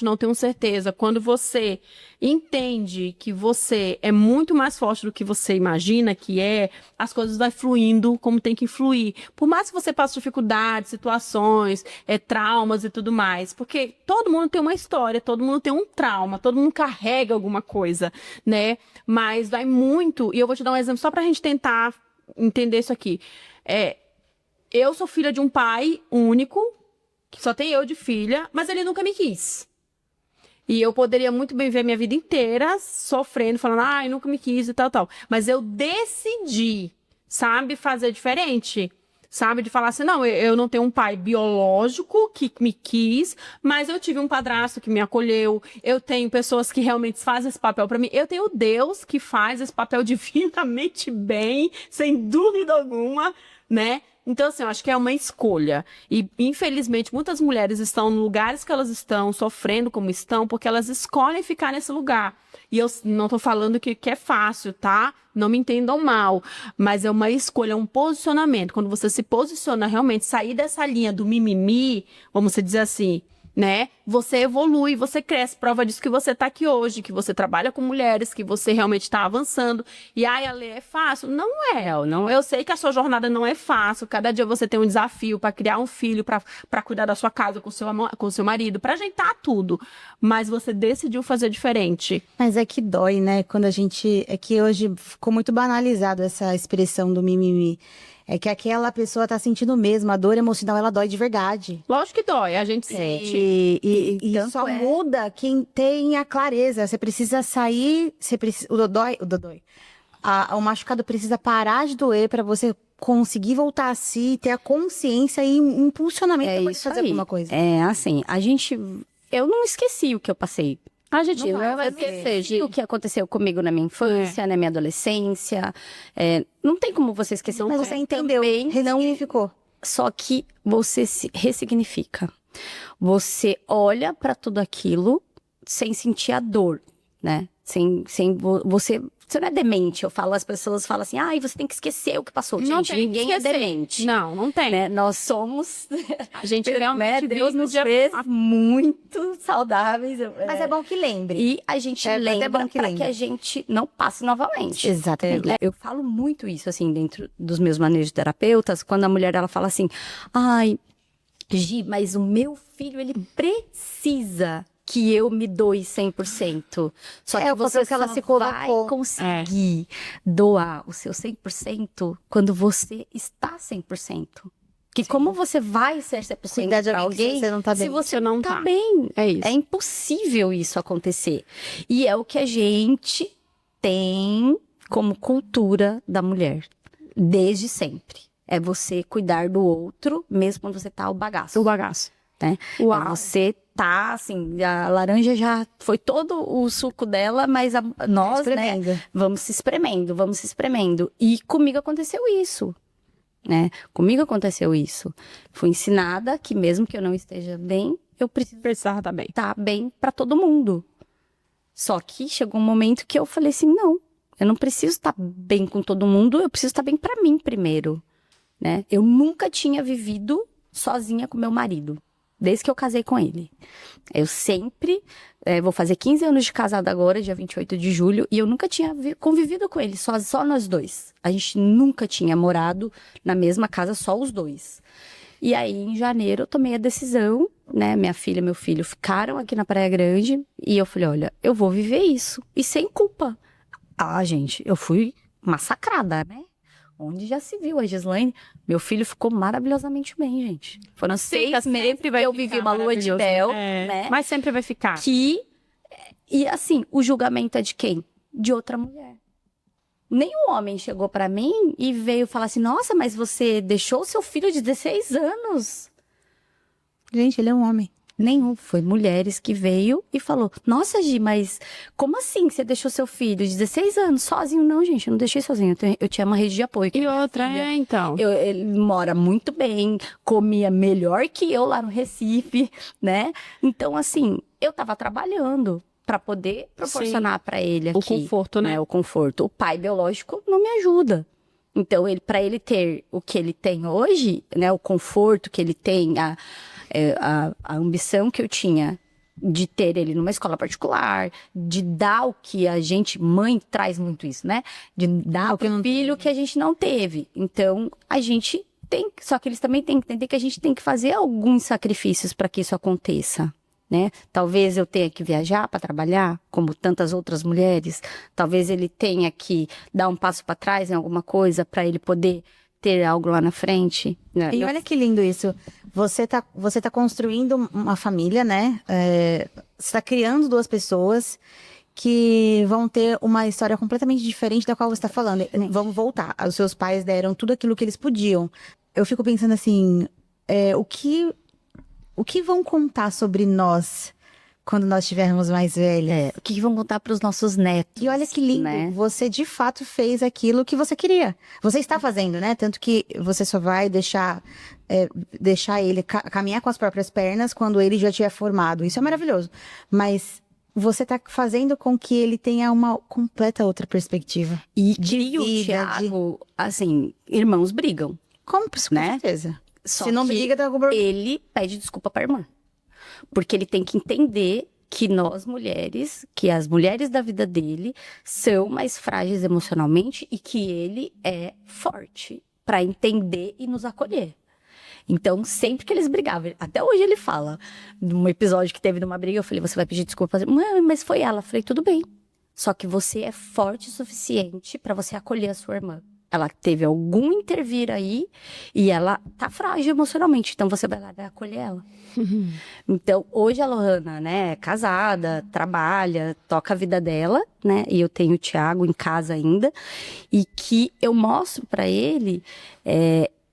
não tenho certeza. Quando você entende que você é muito mais forte do que você imagina que as coisas vai fluindo como tem que fluir. Por mais que você passe dificuldades, situações, traumas e tudo mais. Porque todo mundo tem uma história, todo mundo tem um trauma, todo mundo carrega alguma coisa, né? Mas vai muito, e eu vou te dar um exemplo só pra gente tentar entender isso aqui. Eu sou filha de um pai único, que só tem eu de filha, mas ele nunca me quis. E eu poderia muito bem ver a minha vida inteira sofrendo, falando, nunca me quis e tal. Mas eu decidi, sabe, fazer diferente. Sabe, de falar assim, não, eu não tenho um pai biológico que me quis, mas eu tive um padrasto que me acolheu, eu tenho pessoas que realmente fazem esse papel pra mim, eu tenho Deus que faz esse papel divinamente bem, sem dúvida alguma, né? Então, assim, eu acho que é uma escolha. E, infelizmente, muitas mulheres estão nos lugares que elas estão, sofrendo como estão, porque elas escolhem ficar nesse lugar. E eu não tô falando que é fácil, tá? Não me entendam mal. Mas é uma escolha, um posicionamento. Quando você se posiciona realmente, sair dessa linha do mimimi, vamos dizer assim, né? Você evolui, você cresce. Prova disso que você tá aqui hoje, que você trabalha com mulheres, que você realmente está avançando. E Ale, é fácil? Não é, não. Eu sei que a sua jornada não é fácil. Cada dia você tem um desafio para criar um filho, para cuidar da sua casa com seu marido, para ajeitar tudo. Mas você decidiu fazer diferente. Mas é que dói, né? Quando a gente... É que hoje ficou muito banalizado essa expressão do mimimi. É que aquela pessoa tá sentindo mesmo, a dor emocional, ela dói de verdade. Lógico que dói, a gente sente. E só muda quem tem a clareza. Você precisa sair, o machucado precisa parar de doer para você conseguir voltar a si, ter a consciência e um impulsionamento para fazer alguma coisa. É assim, eu não esqueci o que eu passei. A gente não vai esquecer o que aconteceu comigo na minha infância, na minha adolescência. Não tem como você esquecer. Mas você entendeu, ressignificou. Só que você se ressignifica. Você olha para tudo aquilo sem sentir a dor, né? Você não é demente. As pessoas falam assim, você tem que esquecer o que passou. Gente, ninguém é demente. Não tem. Né? Nós somos... A gente realmente... Deus nos fez muito saudáveis. Mas é bom que lembre. E a gente lembra para que a gente não passe novamente. Exatamente. Eu falo muito isso, assim, dentro dos meus manejos terapeutas, quando a mulher, ela fala assim, Gi, mas o meu filho, ele precisa que eu me doe 100%. Só que você que ela se vai conseguir doar o seu 100% quando você está 100%. Que como você vai ser 100% Cuidar de pra alguém alguém que você não tá se bem. você não não tá tá. bem? É isso. É impossível isso acontecer. E é o que a gente tem como cultura da mulher, desde sempre. É você cuidar do outro, mesmo quando você tá ao bagaço. O bagaço. Né? Uau. É você tá, assim, a laranja já foi todo o suco dela, mas nós, né, Espremendo. vamos se espremendo, vamos se espremendo. E comigo aconteceu isso, né? Comigo aconteceu isso. Fui ensinada que mesmo que eu não esteja bem, eu preciso Precisava estar bem. estar bem para todo mundo. Só que chegou um momento que eu falei assim, não, eu não preciso estar bem com todo mundo, eu preciso estar bem para mim primeiro, né? Eu nunca tinha vivido sozinha com meu marido, desde que eu casei com ele. Eu sempre, vou fazer 15 anos de casada agora, dia 28 de julho, e eu nunca tinha convivido com ele, só nós dois. A gente nunca tinha morado na mesma casa, só os dois. E aí, em janeiro, eu tomei a decisão, né? Minha filha e meu filho ficaram aqui na Praia Grande, e eu falei, olha, eu vou viver isso, e sem culpa. Ah, gente, eu fui massacrada, né? Onde já se viu a Gislaine, meu filho ficou maravilhosamente bem, gente. Foram 6 meses que eu vivi uma lua de mel, né? Mas sempre vai ficar. E assim, o julgamento é de quem? De outra mulher. Nenhum homem chegou pra mim e veio falar assim, nossa, mas você deixou o seu filho de 16 anos. Gente, ele é um homem. Nenhum. Foi mulheres que veio e falou, nossa, Gi, mas como assim você deixou seu filho de 16 anos sozinho? Não, gente, eu não deixei sozinho. Eu tinha uma rede de apoio. E outra, então. Ele mora muito bem, comia melhor que eu lá no Recife, né? Então, assim, eu tava trabalhando para poder proporcionar para ele aqui O conforto, né? O conforto. O pai biológico não me ajuda. Então, para ele ter o que ele tem hoje, né? O conforto que ele tem, a ambição que eu tinha de ter ele numa escola particular, de dar o que a gente, mãe, traz muito isso, né? De dar pro filho que a gente não teve. Então, a gente tem, só que eles também têm que entender que a gente tem que fazer alguns sacrifícios para que isso aconteça. Né? Talvez eu tenha que viajar para trabalhar, como tantas outras mulheres. Talvez ele tenha que dar um passo para trás em alguma coisa para ele poder ter algo lá na frente. Né? E olha que lindo isso. Você tá construindo uma família, né? Você tá criando duas pessoas que vão ter uma história completamente diferente da qual você está falando. Vamos voltar. Os seus pais deram tudo aquilo que eles podiam. Eu fico pensando assim, o que vão contar sobre nós quando nós estivermos mais velhos? O que vão contar para os nossos netos? E olha que lindo, né? Você de fato fez aquilo que você queria. Você está fazendo, né? Tanto que você só vai deixar ele caminhar com as próprias pernas quando ele já tiver formado. Isso é maravilhoso. Mas você está fazendo com que ele tenha uma completa outra perspectiva. E de que o vida, Thiago, assim, irmãos brigam. Com né? certeza. Só Se não que briga, tá com problema. ele pede desculpa pra irmã. Porque ele tem que entender que nós mulheres, que as mulheres da vida dele são mais frágeis emocionalmente e que ele é forte pra entender e nos acolher. Então, sempre que eles brigavam, até hoje ele fala, num episódio que teve numa briga, eu falei, você vai pedir desculpa? Mãe, mas foi ela. Eu falei, tudo bem. Só que você é forte o suficiente pra você acolher a sua irmã. Ela teve algum intervir aí e ela tá frágil emocionalmente. Então, você vai lá e acolher ela. Então, hoje a Lohana, né, é casada, trabalha, toca a vida dela, né? E eu tenho o Thiago em casa ainda. E que eu mostro pra ele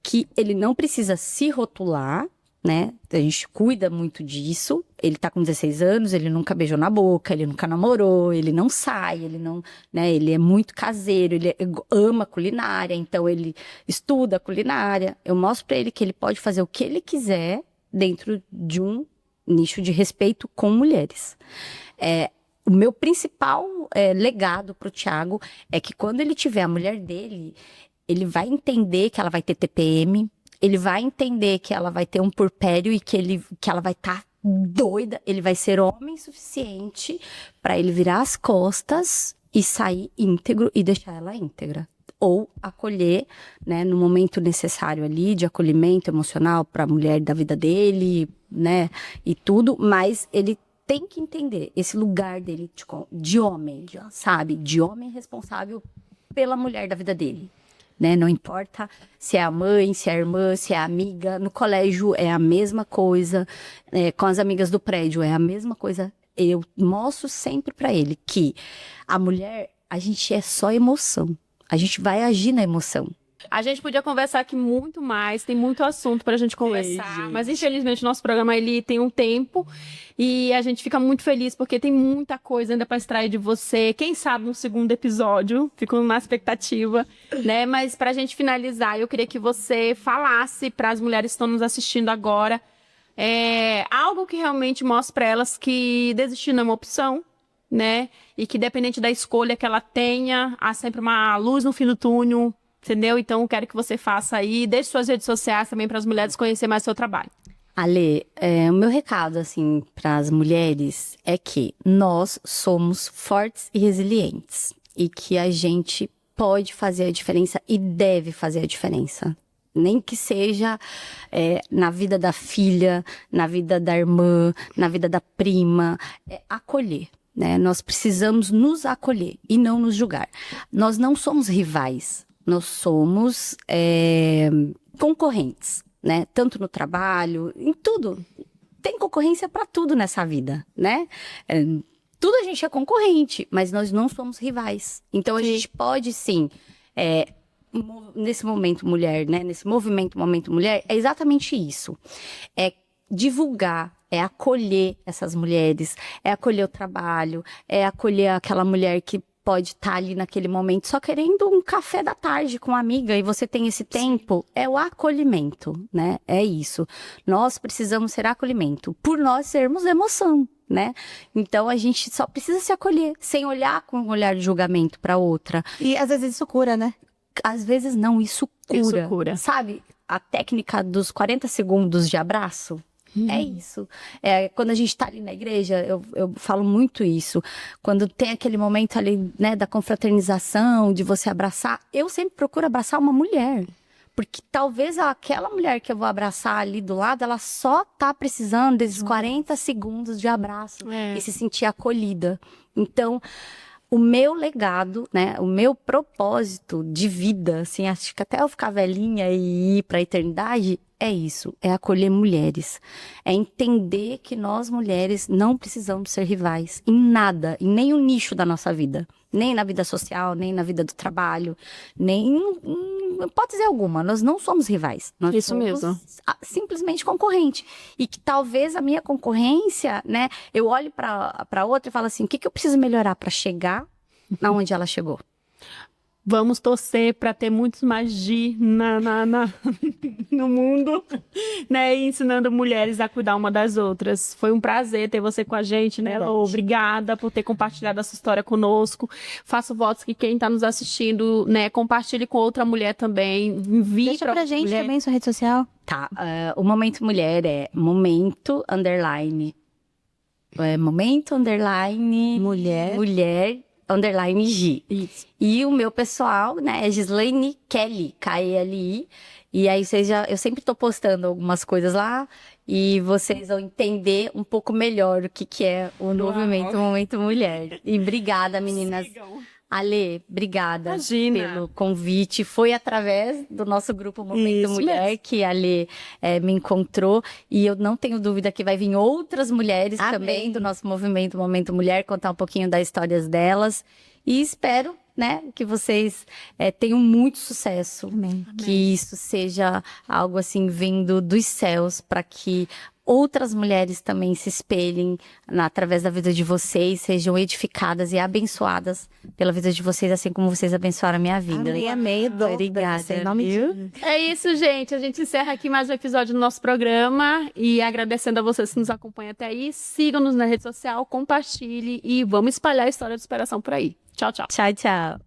que ele não precisa se rotular, né? A gente cuida muito disso. Ele tá com 16 anos, ele nunca beijou na boca, ele nunca namorou, ele não sai, ele não, né? Ele é muito caseiro, ele ama culinária, então ele estuda culinária. Eu mostro pra ele que ele pode fazer o que ele quiser dentro de um nicho de respeito com mulheres. O meu principal legado pro Thiago é que quando ele tiver a mulher dele, ele vai entender que ela vai ter TPM, ele vai entender que ela vai ter um puerpério e que ela vai estar doida, ele vai ser homem suficiente para ele virar as costas e sair íntegro e deixar ela íntegra. Ou acolher, né, no momento necessário ali, de acolhimento emocional para a mulher da vida dele, né, e tudo, mas ele tem que entender esse lugar dele de homem, sabe? De homem responsável pela mulher da vida dele. né? Não importa se é a mãe, se é a irmã, se é a amiga. No colégio é a mesma coisa, com as amigas do prédio é a mesma coisa. Eu mostro sempre pra ele que a mulher, a gente é só emoção. A gente vai agir na emoção. A gente podia conversar aqui muito mais, tem muito assunto pra gente conversar, mas infelizmente o nosso programa ele tem um tempo e a gente fica muito feliz porque tem muita coisa ainda pra extrair de você. Quem sabe um segundo episódio, fico na expectativa, né? Mas pra gente finalizar, eu queria que você falasse para as mulheres que estão nos assistindo agora algo que realmente mostre pra elas que desistir não é uma opção, né? E que dependente da escolha que ela tenha, há sempre uma luz no fim do túnel. Entendeu? Então, eu quero que você faça aí, deixe suas redes sociais também para as mulheres conhecerem mais o seu trabalho. Ale, o meu recado, assim, para as mulheres é que nós somos fortes e resilientes. E que a gente pode fazer a diferença e deve fazer a diferença. Nem que seja na vida da filha, na vida da irmã, na vida da prima, acolher. Né? Nós precisamos nos acolher e não nos julgar. Nós não somos rivais. Nós somos concorrentes, né? Tanto no trabalho, em tudo. Tem concorrência para tudo nessa vida, né? Tudo a gente é concorrente, mas nós não somos rivais. Então, a gente pode, sim, nesse momento mulher, né? Nesse movimento Momento Mulher, é exatamente isso. É divulgar, é acolher essas mulheres, é acolher o trabalho, é acolher aquela mulher que pode estar ali naquele momento só querendo um café da tarde com uma amiga e você tem esse tempo, é o acolhimento, né? É isso. Nós precisamos ser acolhimento, por nós sermos emoção, né? Então a gente só precisa se acolher, sem olhar com um olhar de julgamento para outra. E às vezes isso cura, né? Às vezes não, isso cura. Isso cura. Sabe a técnica dos 40 segundos de abraço? É isso. Quando a gente tá ali na igreja, eu falo muito isso. Quando tem aquele momento ali, né, da confraternização, de você abraçar, eu sempre procuro abraçar uma mulher. Porque talvez aquela mulher que eu vou abraçar ali do lado, ela só tá precisando desses 40 segundos de abraço e se sentir acolhida. Então, o meu legado, né, o meu propósito de vida, assim, acho que até eu ficar velhinha e ir para a eternidade, é isso, é acolher mulheres, é entender que nós mulheres não precisamos ser rivais em nada, em nenhum nicho da nossa vida, nem na vida social, nem na vida do trabalho, nem em hipótese alguma, nós não somos rivais, nós isso somos mesmo. Simplesmente concorrente, e que talvez a minha concorrência, né, eu olho para outra e falo assim, o que eu preciso melhorar para chegar aonde ela chegou? Vamos torcer para ter muitos mais Gi no mundo, né? E ensinando mulheres a cuidar uma das outras. Foi um prazer ter você com a gente, né, Lô? Obrigada por ter compartilhado essa história conosco. Faço votos que quem está nos assistindo, né, compartilhe com outra mulher também. Envie Deixa pra gente mulher. também sua rede social. Tá, o Momento Mulher é momento underline mulher underline Gi. Isso. E o meu pessoal, né, é Gislaine Kelly, K-E-L-I. E aí eu sempre tô postando algumas coisas lá e vocês vão entender um pouco melhor o que é o movimento Momento Mulher. E obrigada, meninas. Sigam. Ale, obrigada Imagina. pelo convite. Foi através do nosso grupo Momento Isso Mulher mesmo. que a Ale me encontrou. E eu não tenho dúvida que vai vir outras mulheres Amém. também do nosso movimento Momento Mulher, contar um pouquinho das histórias delas. E espero, né, que vocês tenham muito sucesso. Amém. Que isso seja algo assim vindo dos céus para que outras mulheres também se espelhem através da vida de vocês, sejam edificadas e abençoadas pela vida de vocês, assim como vocês abençoaram a minha vida. Amei. Obrigada, Em nome de viu? É isso, gente. A gente encerra aqui mais um episódio do nosso programa e agradecendo a vocês que nos acompanham até aí. Sigam-nos na rede social, compartilhe e vamos espalhar a história de superação por aí. Tchau, tchau. Tchau, tchau.